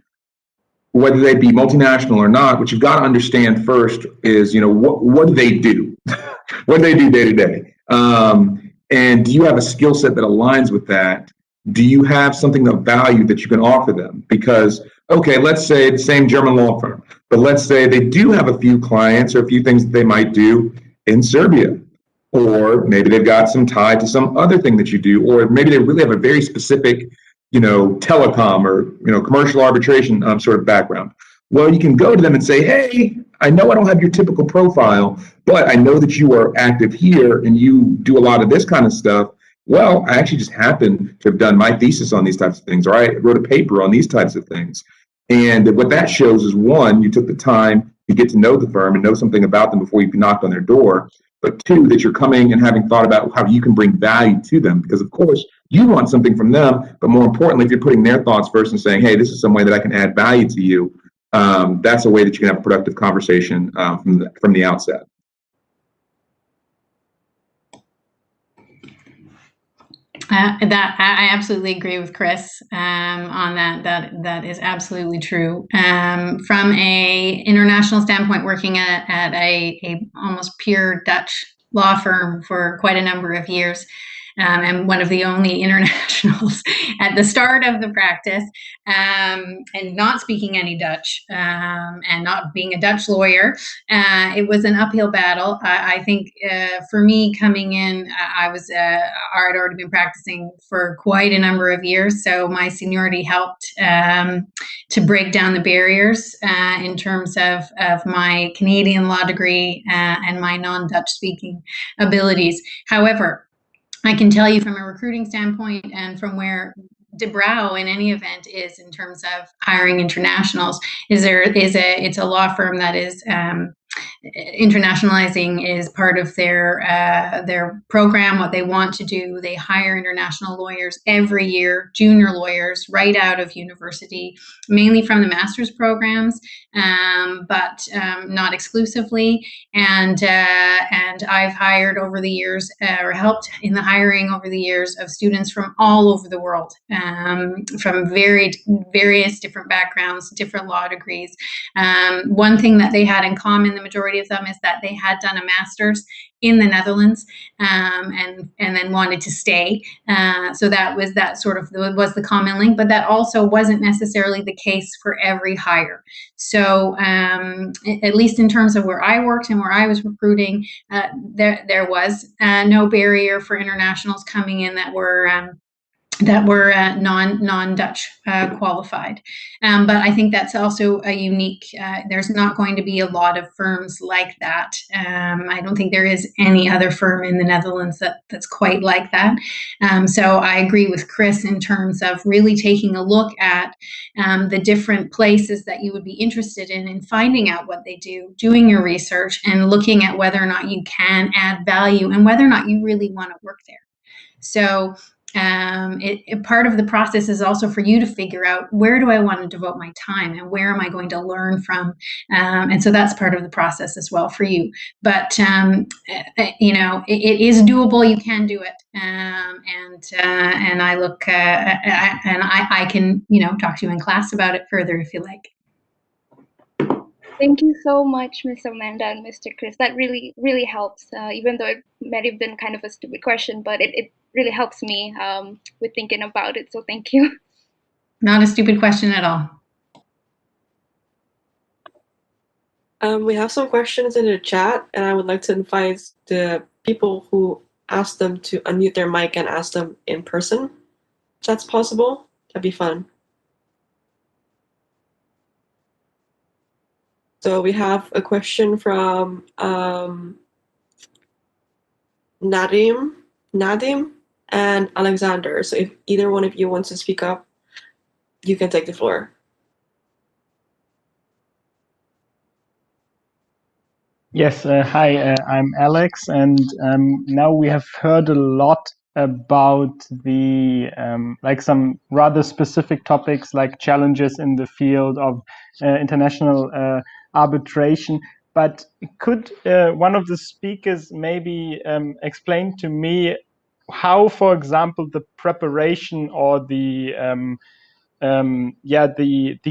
whether they be multinational or not, what you've got to understand first is, what do they do? What do they do day to day? And do you have a skill set that aligns with that? Do you have something of value that you can offer them? Because, okay, let's say the same German law firm, but let's say they do have a few clients or a few things that they might do in Serbia, or maybe they've got some tie to some other thing that you do, or maybe they really have a very specific, telecom or, commercial arbitration sort of background. Well, you can go to them and say, hey, I know I don't have your typical profile, but I know that you are active here and you do a lot of this kind of stuff. Well, I actually just happen to have done my thesis on these types of things, or I wrote a paper on these types of things. And what that shows is, one, you took the time to get to know the firm and know something about them before you knocked on their door. But two, that you're coming and having thought about how you can bring value to them. Because, of course, you want something from them. But more importantly, if you're putting their thoughts first and saying, hey, this is some way that I can add value to you, that's a way that you can have a productive conversation from the outset. That I absolutely agree with Chris on that. That is absolutely true. From a international standpoint, working at a almost pure Dutch law firm for quite a number of years, and one of the only internationals at the start of the practice, and not speaking any Dutch, and not being a Dutch lawyer, it was an uphill battle. I think for me coming in, I had already been practicing for quite a number of years, so my seniority helped to break down the barriers in terms of my Canadian law degree and my non-Dutch speaking abilities. However, I can tell you from a recruiting standpoint and from where De Brouw in any event is in terms of hiring internationals, it's a law firm that is internationalizing is part of their program, what they want to do. They hire international lawyers every year, junior lawyers right out of university, mainly from the master's programs, but not exclusively. And I've hired over the years, or helped in the hiring over the years of students from all over the world, from various different backgrounds, different law degrees. One thing that they had in common, the majority of them, is that they had done a master's in the Netherlands, and then wanted to stay. So that was the common link, but that also wasn't necessarily the case for every hire. So at least in terms of where I worked and where I was recruiting, there was no barrier for internationals coming in that were non-Dutch qualified. But I think that's also a unique, there's not going to be a lot of firms like that. I don't think there is any other firm in the Netherlands that's quite like that. So I agree with Chris in terms of really taking a look at the different places that you would be interested in finding out what they do, doing your research, and looking at whether or not you can add value and whether or not you really want to work there. So part of the process is also for you to figure out, where do I want to devote my time and where am I going to learn from? And so that's part of the process as well for you. But, it is doable. You can do it. And I look, and I can, talk to you in class about it further if you like. Thank you so much, Ms. Amanda and Mr. Chris. That really, really helps, even though it might have been kind of a stupid question, but it really helps me with thinking about it. So thank you. Not a stupid question at all. We have some questions in the chat, and I would like to invite the people who asked them to unmute their mic and ask them in person. If that's possible, that'd be fun. So we have a question from Nadim and Alexander. So if either one of you wants to speak up, you can take the floor. Yes, hi, I'm Alex, and now we have heard a lot about the like some rather specific topics like challenges in the field of international arbitration. But could one of the speakers maybe explain to me how, for example, the preparation or the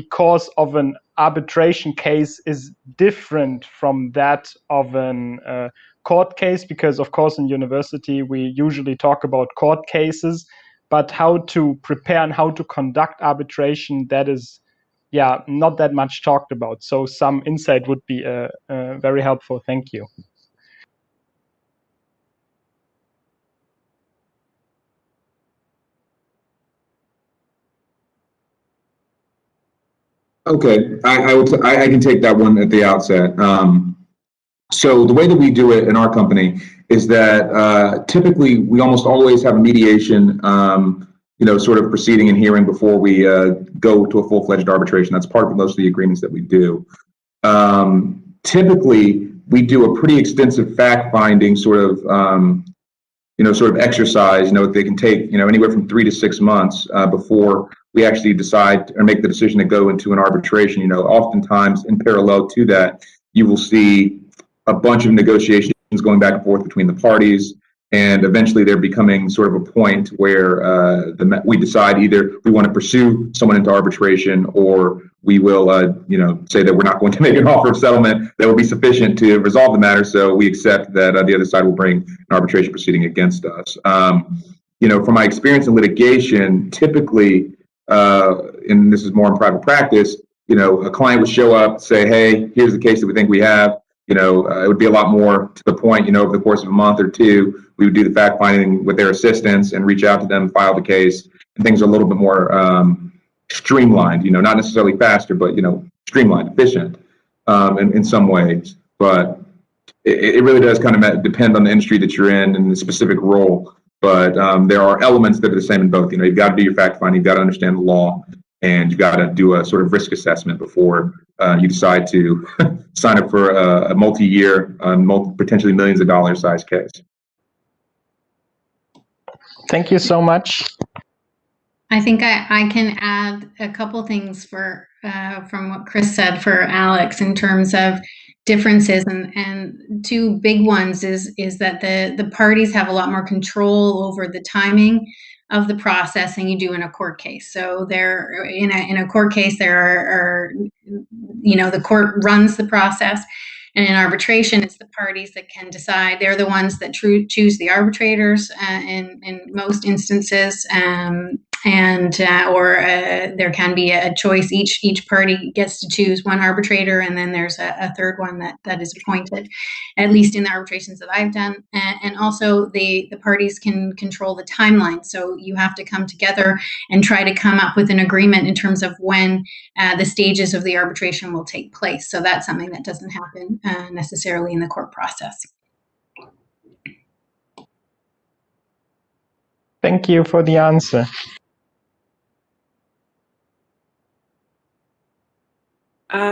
course of an arbitration case is different from that of an court case? Because of course in university we usually talk about court cases, but how to prepare and how to conduct arbitration, that is not that much talked about. So some insight would be very helpful. Thank you. Okay, I can take that one at the outset. So the way that we do it in our company is that typically we almost always have a mediation, sort of proceeding and hearing before we go to a full-fledged arbitration. That's part of most of the agreements that we do. Typically, we do a pretty extensive fact-finding sort of exercise. They can take anywhere from 3 to 6 months before we actually decide or make the decision to go into an arbitration. Oftentimes in parallel to that, you will see a bunch of negotiations going back and forth between the parties. And eventually they're becoming sort of a point where we decide either we want to pursue someone into arbitration, or we will say that we're not going to make an offer of settlement that will be sufficient to resolve the matter. So we accept that the other side will bring an arbitration proceeding against us. From my experience in litigation, typically, and this is more in private practice, a client would show up, say, hey, here's the case that we think we have. It would be a lot more to the point, over the course of a month or two, we would do the fact finding with their assistants and reach out to them, file the case, and things are a little bit more streamlined, not necessarily faster, but, streamlined, efficient in some ways. But it really does kind of depend on the industry that you're in and the specific role. But there are elements that are the same in both. You've got to do your fact finding, you've got to understand the law, and you've got to do a sort of risk assessment before you decide to sign up for a multi-year, potentially millions of dollars size case. Thank you so much. I think I can add a couple things from what Chris said for Alex in terms of differences, and two big ones is that the parties have a lot more control over the timing of the process than you do in a court case. So there, in a court case, there are the court runs the process, and in arbitration, it's the parties that can decide. They're the ones that choose the arbitrators in most instances, or there can be a choice. Each party gets to choose one arbitrator, and then there's a third one that is appointed, at least in the arbitrations that I've done. And also the parties can control the timeline. So you have to come together and try to come up with an agreement in terms of when the stages of the arbitration will take place. So that's something that doesn't happen necessarily in the court process. Thank you for the answer.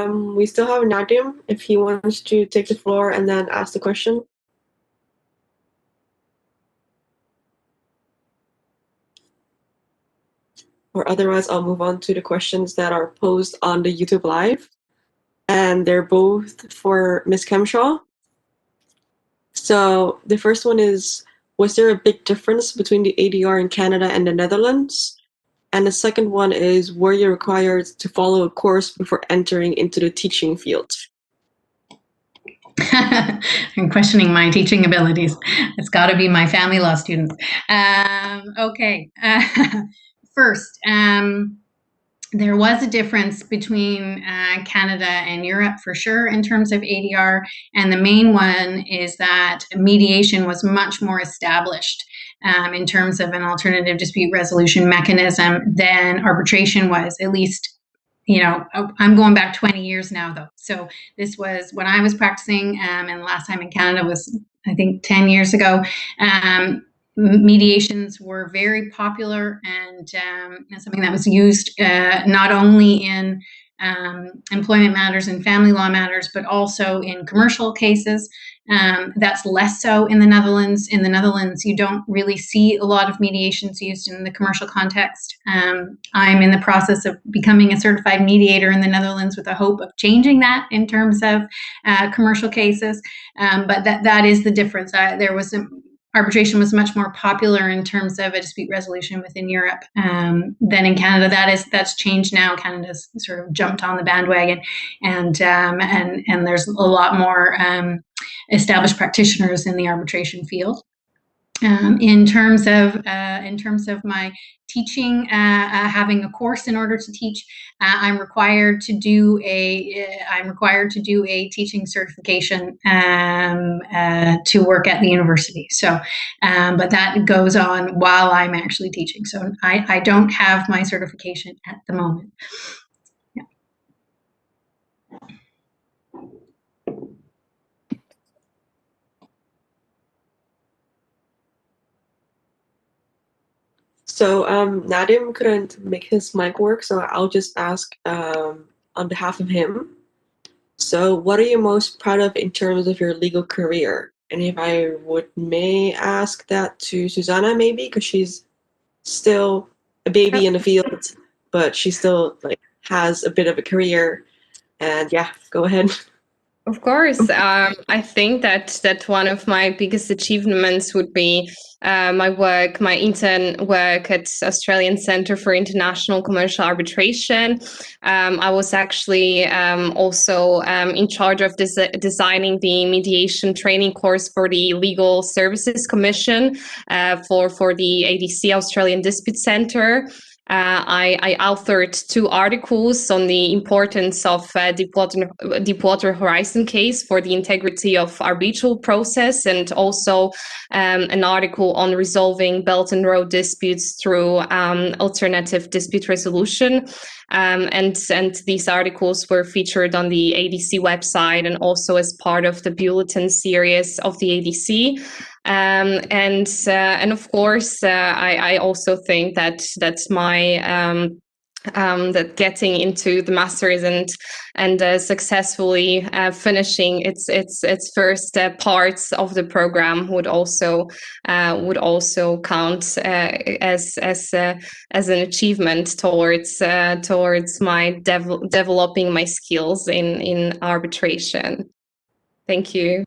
We still have Nadim, if he wants to take the floor and then ask the question. Or otherwise, I'll move on to the questions that are posed on the YouTube Live. And they're both for Ms. Kemshaw. So the first one is, was there a big difference between the ADR in Canada and the Netherlands? And the second one is, were you required to follow a course before entering into the teaching field? I'm questioning my teaching abilities. It's got to be my family law students. Okay. First, there was a difference between Canada and Europe for sure in terms of ADR. And the main one is that mediation was much more established in terms of an alternative dispute resolution mechanism than arbitration was, at least. I'm going back 20 years now, though. So this was when I was practicing, and the last time in Canada was, I think, 10 years ago. Mediations were very popular and something that was used not only in employment matters and family law matters, but also in commercial cases. That's less so in the Netherlands. In the Netherlands, you don't really see a lot of mediations used in the commercial context. I'm in the process of becoming a certified mediator in the Netherlands with a hope of changing that in terms of commercial cases. But that is the difference. Arbitration was much more popular in terms of a dispute resolution within Europe than in Canada. That's changed now. Canada's sort of jumped on the bandwagon, and there's a lot more established practitioners in the arbitration field. In terms of my teaching, having a course in order to teach, I'm required to do a teaching certification to work at the university. So, but that goes on while I'm actually teaching. So I don't have my certification at the moment. So Nadim couldn't make his mic work, so I'll just ask on behalf of him. So what are you most proud of in terms of your legal career? And if I may ask that to Susanna, maybe, because she's still a baby in the field, but she still has a bit of a career. And yeah, go ahead. Of course, I think that one of my biggest achievements would be my intern work at Australian Centre for International Commercial Arbitration. I was actually also in charge of designing the mediation training course for the Legal Services Commission for the ADC, Australian Dispute Centre. I authored 2 articles on the importance of Deepwater Horizon case for the integrity of arbitral process, and also an article on resolving Belt and Road disputes through alternative dispute resolution. And these articles were featured on the ADC website and also as part of the bulletin series of the ADC. And of course, I also think that that getting into the masters and successfully finishing its first parts of the program would also count as an achievement towards my developing my skills in arbitration. Thank you.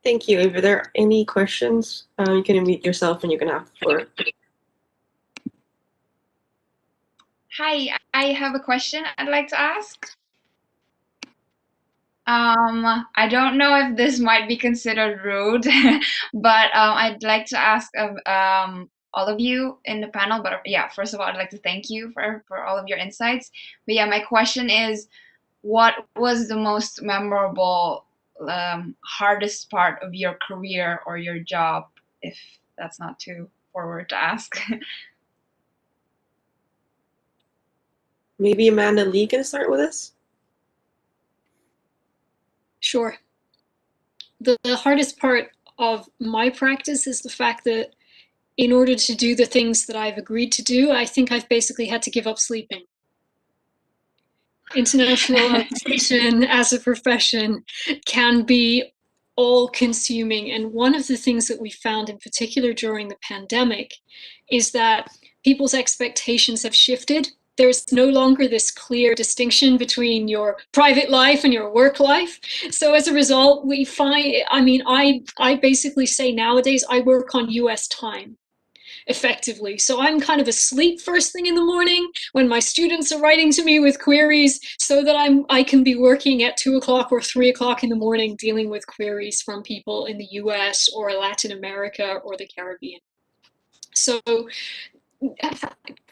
Thank you. If there are any questions, you can unmute yourself and you can ask the floor. Hi, I have a question I'd like to ask. I don't know if this might be considered rude, but I'd like to ask of all of you in the panel. But yeah, first of all, I'd like to thank you for all of your insights. But yeah, my question is, what was the most memorable hardest part of your career or your job, if that's not too forward to ask? Maybe Amanda Lee can start with us? Sure. The hardest part of my practice is the fact that in order to do the things that I've agreed to do, I think I've basically had to give up sleeping. International arbitration as a profession can be all-consuming, and one of the things that we found in particular during the pandemic is that people's expectations have shifted. There's no longer this clear distinction between your private life and your work life. So as a result, we find, I basically say nowadays I work on US time. Effectively. So I'm kind of asleep first thing in the morning when my students are writing to me with queries, so that I can be working at 2 o'clock or 3 o'clock in the morning dealing with queries from people in the US or Latin America or the Caribbean. So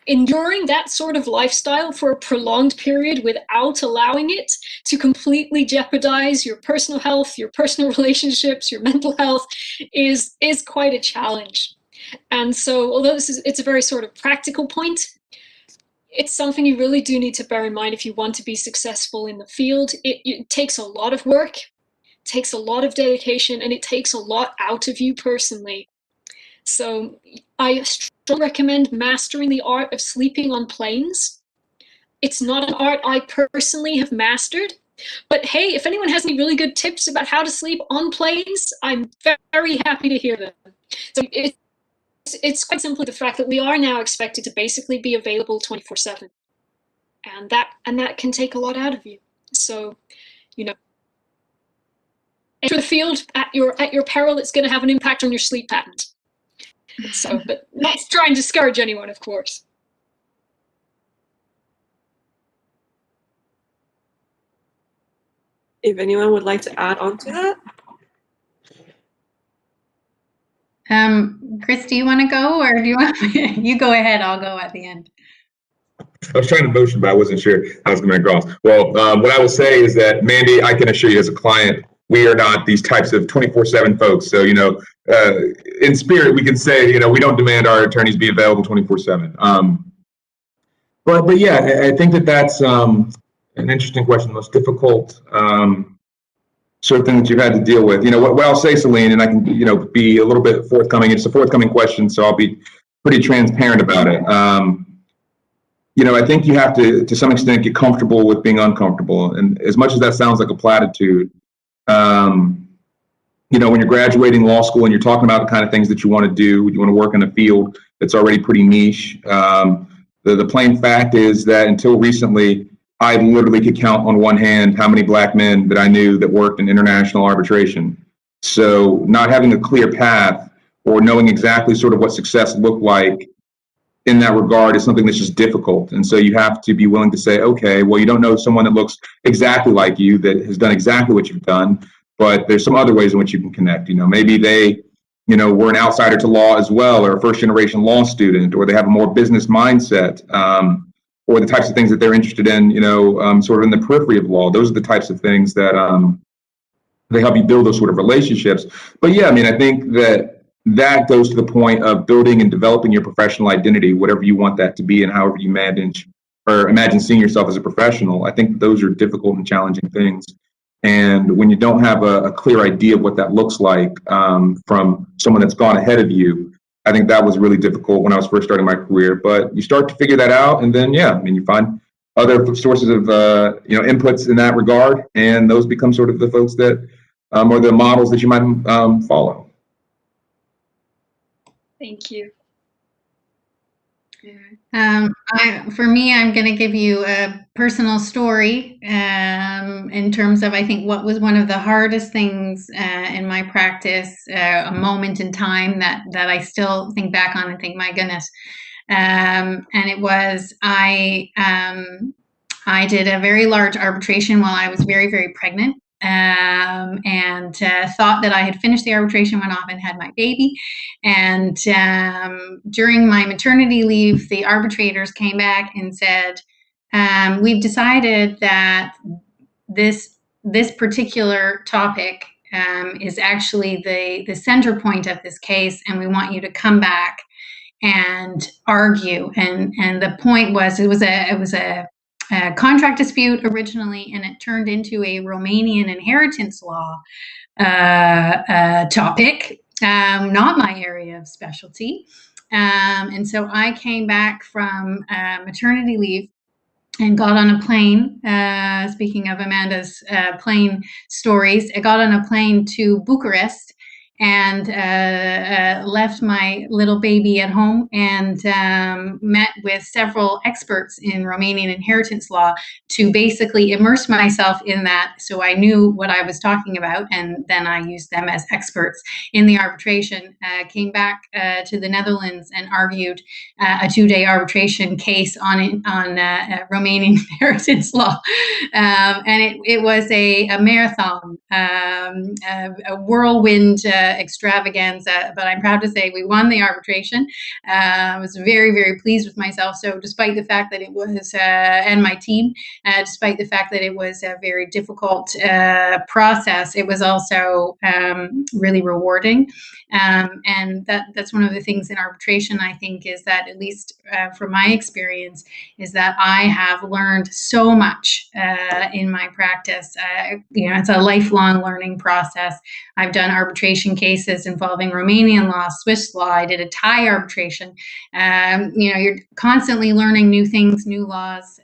enduring that sort of lifestyle for a prolonged period without allowing it to completely jeopardize your personal health, your personal relationships, your mental health is quite a challenge. And so, although it's a very sort of practical point, it's something you really do need to bear in mind if you want to be successful in the field. It takes a lot of work, takes a lot of dedication, and it takes a lot out of you personally. So I strongly recommend mastering the art of sleeping on planes. It's not an art I personally have mastered, but hey, if anyone has any really good tips about how to sleep on planes, I'm very happy to hear them. So it's quite simply the fact that we are now expected to basically be available 24/7, and that can take a lot out of you. So, enter the field at your peril. It's going to have an impact on your sleep patterns. So, but not to try and discourage anyone, of course. If anyone would like to add on to that? Chris, do you want to go, or do you want you go ahead? I'll go at the end. I was trying to motion, but I wasn't sure I was coming across. Well, what I will say is that, Mandy, I can assure you as a client, we are not these types of 24/7 folks. So, in spirit, we can say, we don't demand our attorneys be available 24/7. But yeah, I think that's an interesting question. The most difficult sort of thing that you've had to deal with. What I'll say, Celine, and I can, be a little bit forthcoming. It's a forthcoming question, so I'll be pretty transparent about it. I think you have to some extent, get comfortable with being uncomfortable. And as much as that sounds like a platitude, when you're graduating law school and you're talking about the kind of things that you want to do, you want to work in a field that's already pretty niche. The plain fact is that until recently, I literally could count on one hand how many black men that I knew that worked in international arbitration. So not having a clear path or knowing exactly sort of what success looked like in that regard is something that's just difficult. And so you have to be willing to say, okay, well, you don't know someone that looks exactly like you, that has done exactly what you've done, but there's some other ways in which you can connect. Maybe they, were an outsider to law as well, or a first generation law student, or they have a more business mindset, or the types of things that they're interested in, sort of in the periphery of law. Those are the types of things that they help you build those sort of relationships. But yeah, I think that goes to the point of building and developing your professional identity, whatever you want that to be, and however you manage or imagine seeing yourself as a professional. I think those are difficult and challenging things. And when you don't have a clear idea of what that looks like from someone that's gone ahead of you, I think that was really difficult when I was first starting my career. But you start to figure that out, and then you find other sources of inputs in that regard, and those become sort of the folks that or the models that you might follow. Thank you. For me, I'm going to give you a personal story in terms of, I think, what was one of the hardest things in my practice, a moment in time that I still think back on and think, my goodness. And it was, I did a very large arbitration while I was very, very pregnant. And thought that I had finished the arbitration, went off and had my baby. And during my maternity leave, the arbitrators came back and said, we've decided that this particular topic is actually the center point of this case, and we want you to come back and argue. And the point was, it was a contract dispute originally, and it turned into a Romanian inheritance law topic, not my area of specialty. And so I came back from maternity leave and got on a plane. Speaking of Amanda's plane stories, I got on a plane to Bucharest and left my little baby at home and met with several experts in Romanian inheritance law to basically immerse myself in that, so I knew what I was talking about, and then I used them as experts in the arbitration. Came back to the Netherlands and argued a 2-day arbitration case on Romanian inheritance law, and it was a marathon, a whirlwind extravaganza, but I'm proud to say we won the arbitration. I was very, very pleased with myself. So despite the fact that it was, and my team, despite the fact that it was a very difficult process, it was also really rewarding. And that's one of the things in arbitration, I think, is that, at least from my experience, is that I have learned so much in my practice. It's a lifelong learning process. I've done arbitration cases involving Romanian law, Swiss law. I did a Thai arbitration. You're constantly learning new things, new laws,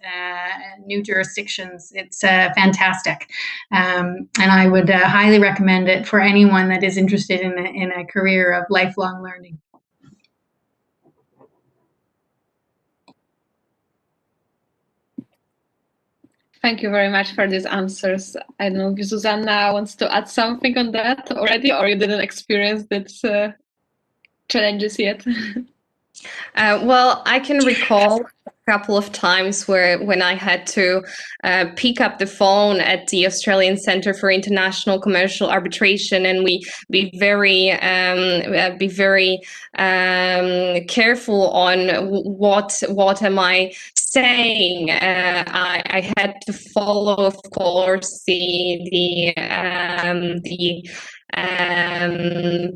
new jurisdictions. It's fantastic. And I would highly recommend it for anyone that is interested in a career of lifelong learning. Thank you very much for these answers. I don't know if Susanna wants to add something on that already, or you didn't experience that challenges yet. Well, I can recall a couple of times when I had to pick up the phone at the Australian Centre for International Commercial Arbitration, and we be very careful on what am I saying. I had to follow, of course, the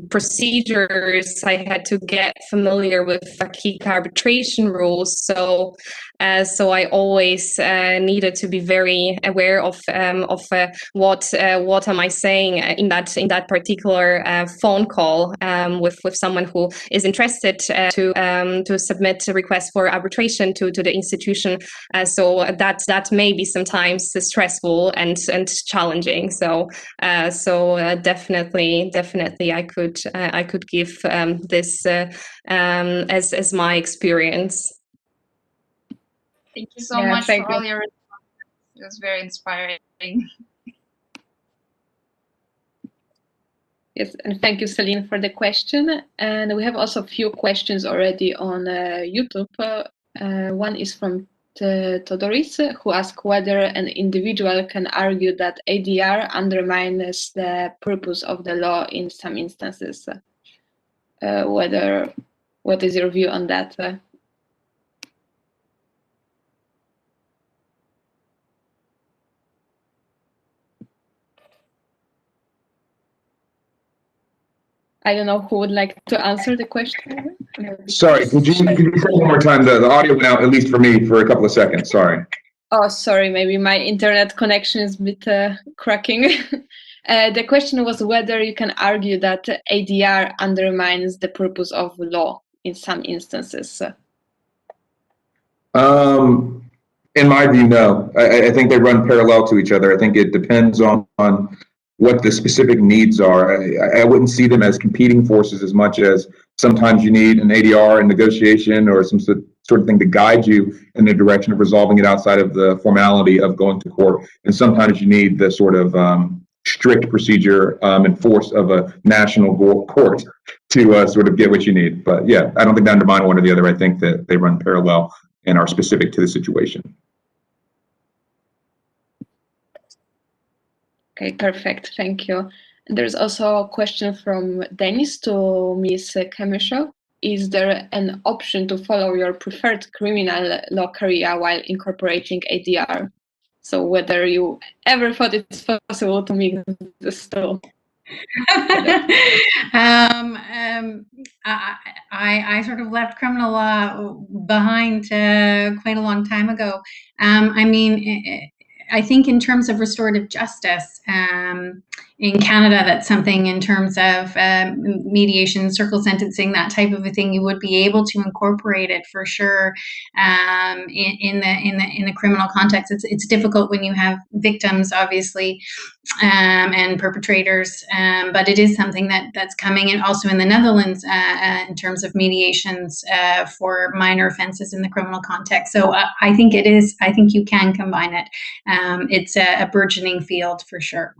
procedures. I had to get familiar with Hague arbitration rules. So I always needed to be very aware of what am I saying in that particular phone call with someone who is interested to submit a request for arbitration to the institution. So that may be sometimes stressful and challenging. So definitely I could give this as my experience. Thank you so much for all your responses. It was very inspiring. Yes, and thank you, Celine, for the question. And we have also a few questions already on YouTube. One is from Todoris, who asked whether an individual can argue that ADR undermines the purpose of the law in some instances. What is your view on that? I don't know who would like to answer the question. Sorry, could you say one more time? The audio went out, at least for me, for a couple of seconds. Sorry. Oh, sorry, maybe my internet connection is a bit cracking. The question was whether you can argue that ADR undermines the purpose of law in some instances. In my view, no. I think they run parallel to each other. I think it depends on what the specific needs are. I wouldn't see them as competing forces as much as sometimes you need an ADR in negotiation or some sort of thing to guide you in the direction of resolving it outside of the formality of going to court. And sometimes you need the sort of strict procedure and force of a national court to sort of get what you need. But yeah, I don't think they undermine one or the other. I think that they run parallel and are specific to the situation. Okay, perfect. Thank you. And there's also a question from Dennis to Ms. Kemisho. Is there an option to follow your preferred criminal law career while incorporating ADR? So whether you ever thought it's possible to mix this two? I sort of left criminal law behind quite a long time ago. I mean, I think in terms of restorative justice in Canada, that's something in terms of mediation, circle sentencing, that type of a thing, you would be able to incorporate it for sure in the criminal context. It's difficult when you have victims, obviously, and perpetrators, but it is something that's coming, and also in the Netherlands in terms of mediations for minor offenses in the criminal context. So I think it is. I think you can combine it. It's a burgeoning field for sure.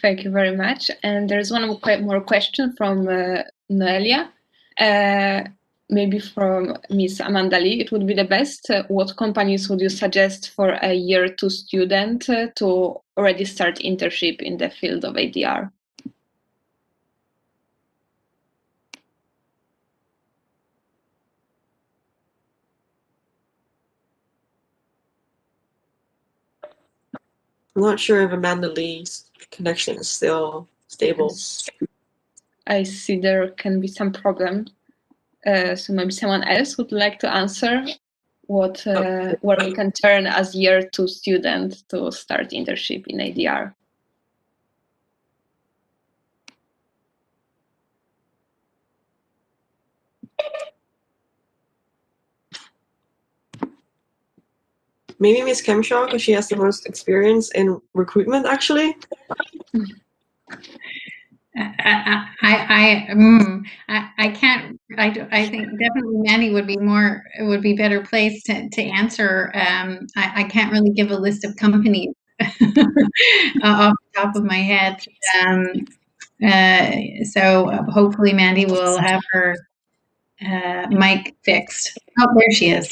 Thank you very much. And there's one more question from Noelia. Maybe from Ms. Amanda Lee, it would be the best. What companies would you suggest for a year 2 student to already start internship in the field of ADR? I'm not sure if Amanda Lee's connection is still stable. Yes. I see there can be some problem. So maybe someone else would like to answer where we can turn as year 2 student to start internship in ADR. Maybe Miss Kemshaw, because she has the most experience in recruitment, actually. I can't. I think definitely Mandy would be better placed to answer. I can't really give a list of companies off the top of my head. So hopefully Mandy will have her mic fixed. Oh, there she is.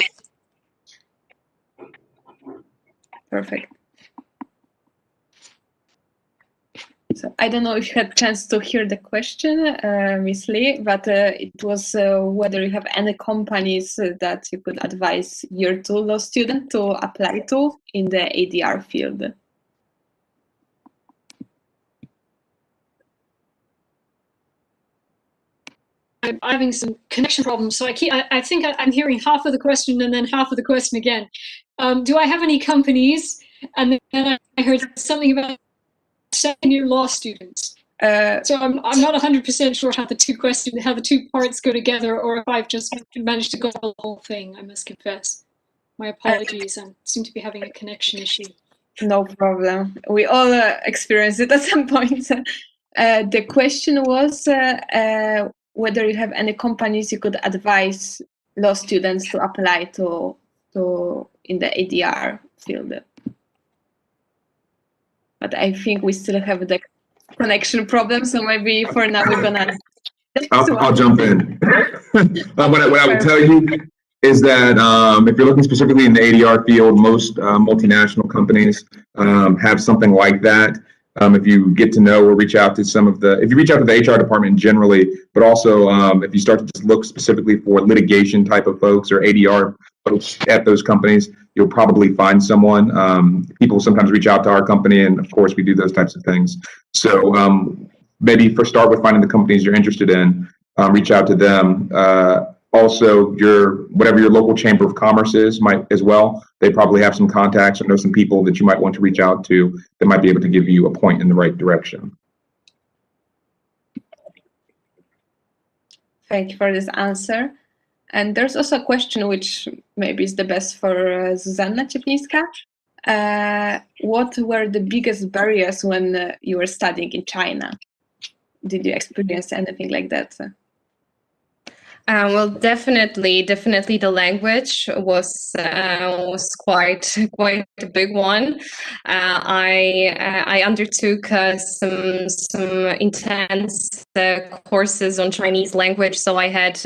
Perfect. So I don't know if you had a chance to hear the question, Ms. Lee, but it was whether you have any companies that you could advise year 2 law student to apply to in the ADR field. I'm having some connection problems, so I think I'm hearing half of the question and then half of the question again. Do I have any companies? And then I heard something about second-year law students. So I'm not 100% sure how the two parts go together, or if I've just managed to go the whole thing. I must confess. My apologies. I seem to be having a connection issue. No problem. We all experience it at some point. The question was whether you have any companies you could advise law students to apply to in the ADR field. But I think we still have the connection problem, so maybe for now we're gonna. I'll jump in. What I would tell you is that if you're looking specifically in the ADR field, most multinational companies have something like that. If you get to know or reach out to if you reach out to the HR department generally, but also if you start to just look specifically for litigation type of folks or ADR folks at those companies, you'll probably find someone. People sometimes reach out to our company, and of course we do those types of things. So maybe start with finding the companies you're interested in, reach out to them. Also, whatever your local chamber of commerce is might as well. They probably have some contacts or know some people that you might want to reach out to that might be able to give you a point in the right direction. Thank you for this answer. And there's also a question which maybe is the best for Zuzanna Cieplińska. What were the biggest barriers when you were studying in China? Did you experience anything like that? Well, definitely the language was quite a big one. I undertook some intense courses on Chinese language, so I had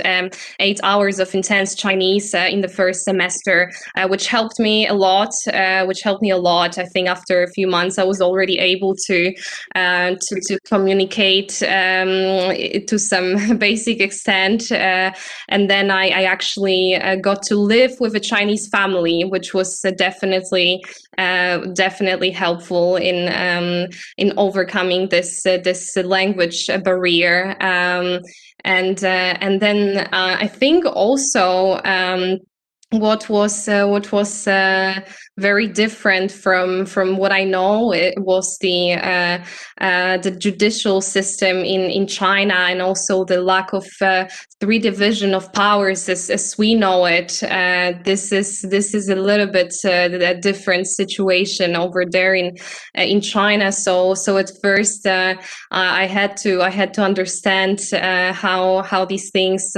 8 hours of intense Chinese in the first semester, which helped me a lot. I think after a few months, I was already able to communicate to some basic extent. And then I actually got to live with a Chinese family, which was definitely helpful in overcoming this language barrier. And then I think also what was very different from what I know, it was the judicial system in China, and also the lack of three division of powers as we know it. This is a little bit a different situation over there in China. So at first I had to understand how these things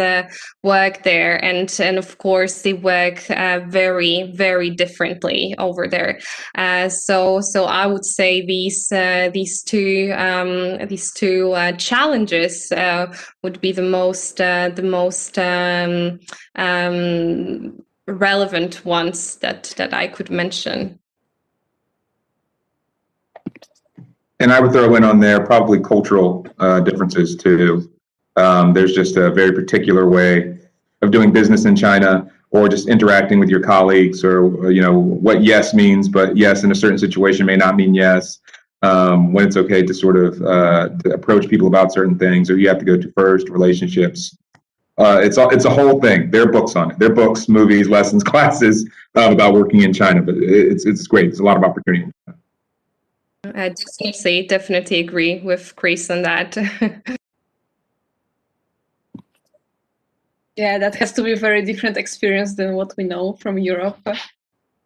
work there, and of course they work very, very differently over there. So I would say these two challenges would be the most relevant ones that I could mention. And I would throw in on there probably cultural differences too. There's just a very particular way of doing business in China, or just interacting with your colleagues, or what yes means, but yes in a certain situation may not mean yes. When it's okay to sort of to approach people about certain things, or you have to go to first, relationships. It's a whole thing. There are books on it. There are books, movies, lessons, classes about working in China, but it's great. There's a lot of opportunity. I definitely agree with Chris on that. Yeah, that has to be a very different experience than what we know from Europe.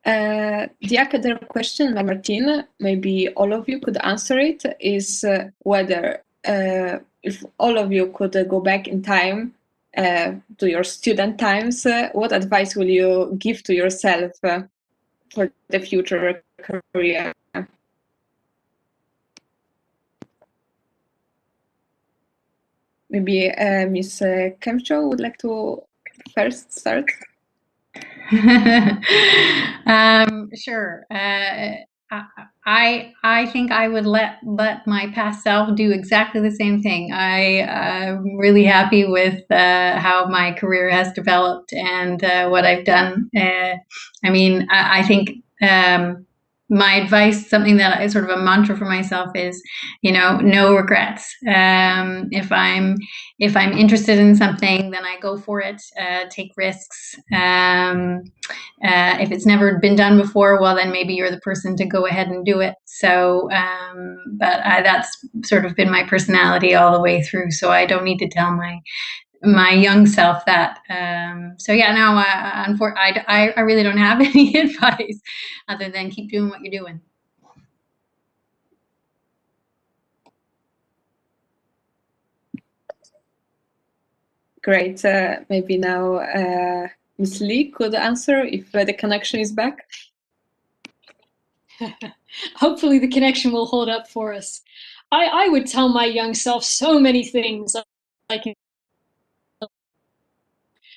The academic question, Martin, maybe all of you could answer it, is whether if all of you could go back in time to your student times, what advice will you give to yourself for the future career? Maybe Ms. Kemcho would like to first start. Sure. I think I would let my past self do exactly the same thing. I'm really happy with how my career has developed and what I've done. I think my advice, something that is sort of a mantra for myself, is, no regrets. If I'm interested in something, then I go for it, take risks. If it's never been done before, well, then maybe you're the person to go ahead and do it. So, but that's sort of been my personality all the way through. So I don't need to tell my young self that. So yeah, no, I really don't have any advice other than keep doing what you're doing. Great. Maybe now Ms. Lee could answer if the connection is back. Hopefully the connection will hold up for us. I would tell my young self so many things. Like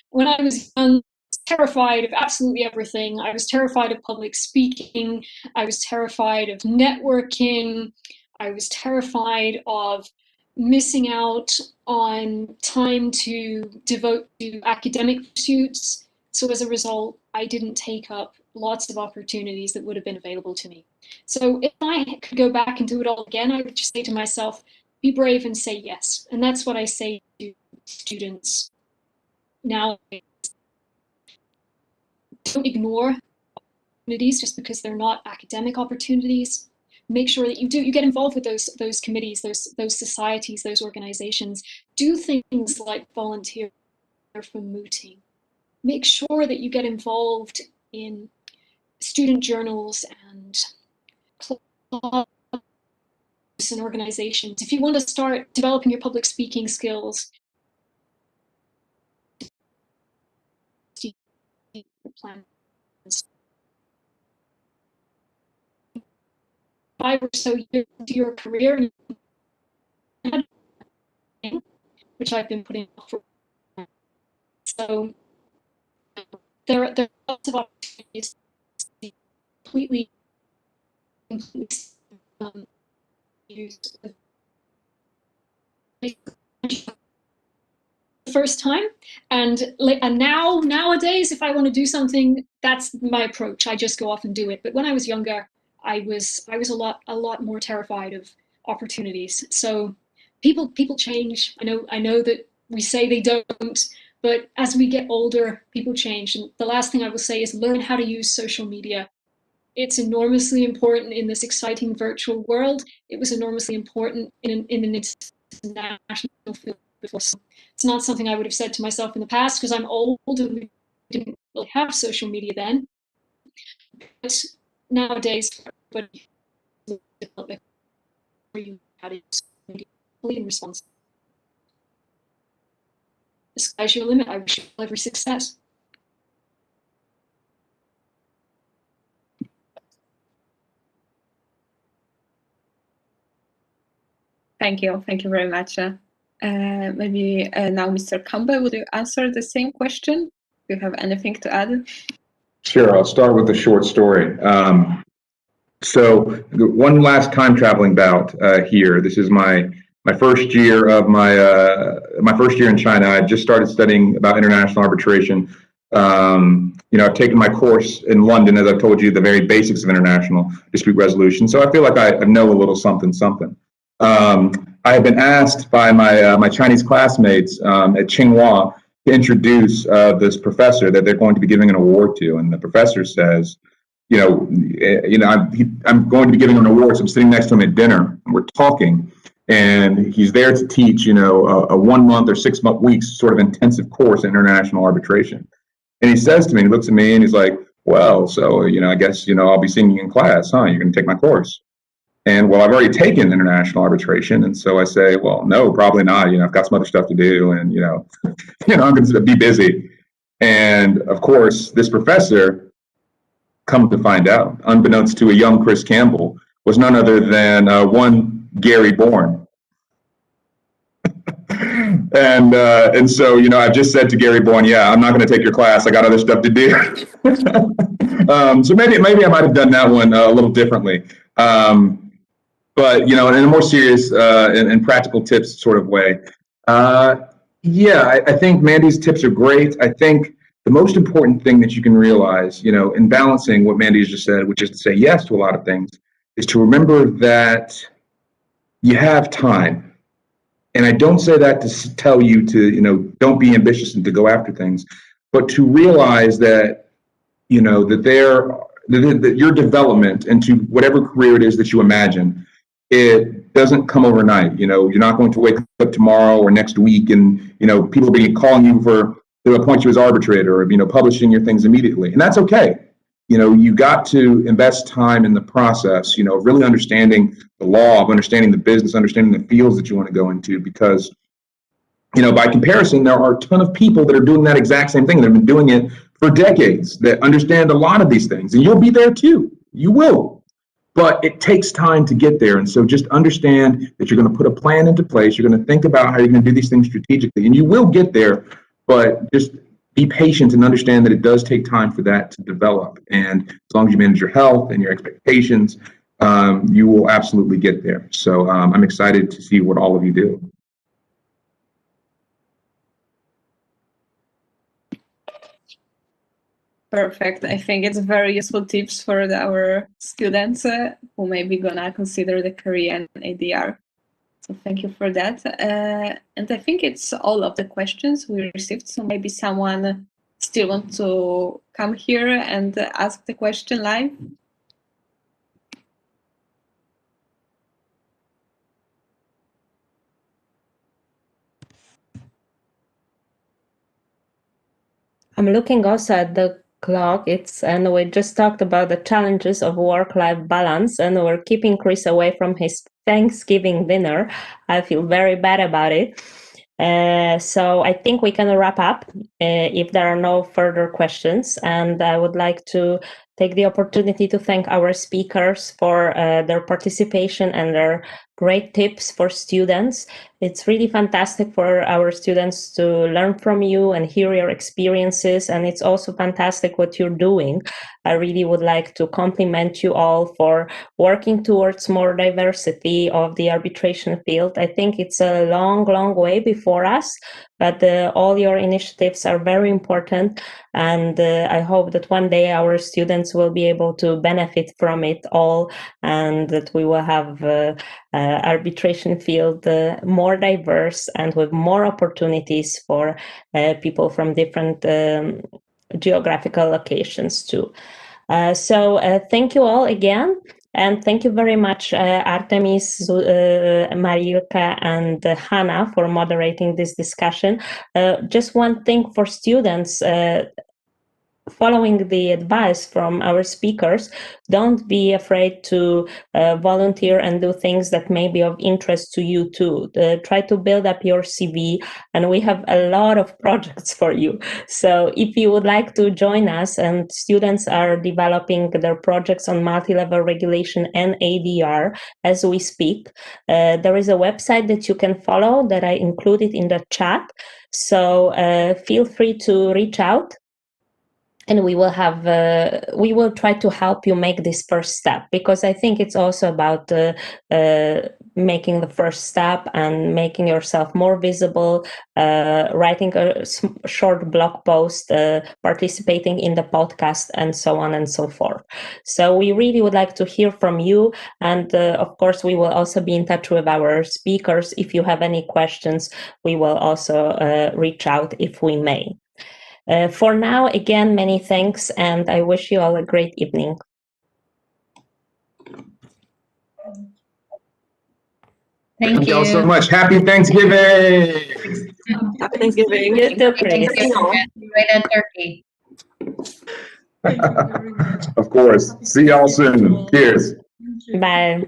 when I was young, I was terrified of absolutely everything. I was terrified of public speaking. I was terrified of networking. I was terrified of missing out on time to devote to academic pursuits. So as a result, I didn't take up lots of opportunities that would have been available to me. So if I could go back and do it all again, I would just say to myself, be brave and say yes. And that's what I say to students now. Don't ignore opportunities just because they're not academic opportunities. Make sure that you get involved with those committees, those societies, those organizations. Do things like volunteer for mooting. Make sure that you get involved in student journals and clubs and organizations. If you want to start developing your public speaking skills, plans. 5 or so years into your career, which I've been putting off for. So there are lots of opportunities to completely use the first time. And nowadays, if I want to do something, that's my approach. I just go off and do it. But when I was younger, I was a lot more terrified of opportunities. So people change. I know that we say they don't, but as we get older, people change. And the last thing I will say is learn how to use social media. It's enormously important in this exciting virtual world. It was enormously important in an international field before. So it's not something I would have said to myself in the past because I'm old and we didn't really have social media then. But nowadays, everybody how to use media in response. The sky's your limit. I wish you every success. Thank you. Thank you very much. Maybe now, Mr. Campbell, would you answer the same question? Do you have anything to add? Sure, I'll start with a short story. So one last time traveling bout here. This is my first year of my first year in China. I just started studying about international arbitration. I've taken my course in London, as I've told you, the very basics of international dispute resolution. So I feel like I know a little something. I have been asked by my Chinese classmates at Tsinghua to introduce this professor that they're going to be giving an award to, and the professor says, I'm going to be giving him an award. So I'm sitting next to him at dinner, and we're talking, and he's there to teach, a 1 month or 6 weeks sort of intensive course in international arbitration. And he says to me, he looks at me, and he's like, "Well, so I guess I'll be seeing you in class, huh? You're going to take my course." And well, I've already taken international arbitration, and so I say, "Well, no, probably not. I've got some other stuff to do, and I'm going to be busy." And of course, this professor, come to find out, unbeknownst to a young Chris Campbell, was none other than one Gary Bourne. And so I've just said to Gary Bourne, "Yeah, I'm not going to take your class. I got other stuff to do." So maybe I might have done that one a little differently. But in a more serious and practical tips sort of way, I think Mandy's tips are great. I think the most important thing that you can realize, in balancing what Mandy's just said, which is to say yes to a lot of things, is to remember that you have time. And I don't say that to tell you to, don't be ambitious and to go after things, but to realize that, that your development into whatever career it is that you imagine, it doesn't come overnight. You're not going to wake up tomorrow or next week and, people will be calling you to appoint you as arbitrator or, publishing your things immediately. And that's okay. You got to invest time in the process, of really understanding the law, of understanding the business, understanding the fields that you want to go into, because by comparison, there are a ton of people that are doing that exact same thing. They've been doing it for decades, that understand a lot of these things, and you'll be there too. You will. But it takes time to get there. And so just understand that you're going to put a plan into place. You're going to think about how you're going to do these things strategically, and you will get there. But just be patient and understand that it does take time for that to develop. And as long as you manage your health and your expectations, you will absolutely get there. So I'm excited to see what all of you do. Perfect. I think it's very useful tips for our students who may be gonna consider the career in ADR. So thank you for that. And I think it's all of the questions we received. So maybe someone still wants to come here and ask the question live. I'm looking also at the clock. And we just talked about the challenges of work-life balance, and we're keeping Chris away from his Thanksgiving dinner. I feel very bad about it. So I think we can wrap up if there are no further questions. And I would like to take the opportunity to thank our speakers for their participation and their great tips for students. It's really fantastic for our students to learn from you and hear your experiences. And it's also fantastic what you're doing. I really would like to compliment you all for working towards more diversity of the arbitration field. I think it's a long, long way before us, but all your initiatives are very important. And I hope that one day our students will be able to benefit from it all, and that we will have arbitration field more diverse and with more opportunities for people from different geographical locations too. So thank you all again. And thank you very much, Artemis, Marilka, and Hannah for moderating this discussion. Just one thing for students, following the advice from our speakers, don't be afraid to volunteer and do things that may be of interest to you too. Try to build up your CV, and we have a lot of projects for you. So if you would like to join us, and students are developing their projects on multi-level regulation and ADR as we speak, there is a website that you can follow that I included in the chat. So feel free to reach out. And we will try to help you make this first step, because I think it's also about making the first step and making yourself more visible, writing a short blog post, participating in the podcast, and so on and so forth. So we really would like to hear from you. And of course, we will also be in touch with our speakers. If you have any questions, we will also reach out if we may. For now, again, many thanks, and I wish you all a great evening. Thank you all so much. Happy Thanksgiving! Happy Thanksgiving. You too, Chris. Right at turkey. Of course. See y'all soon. Cheers. Bye.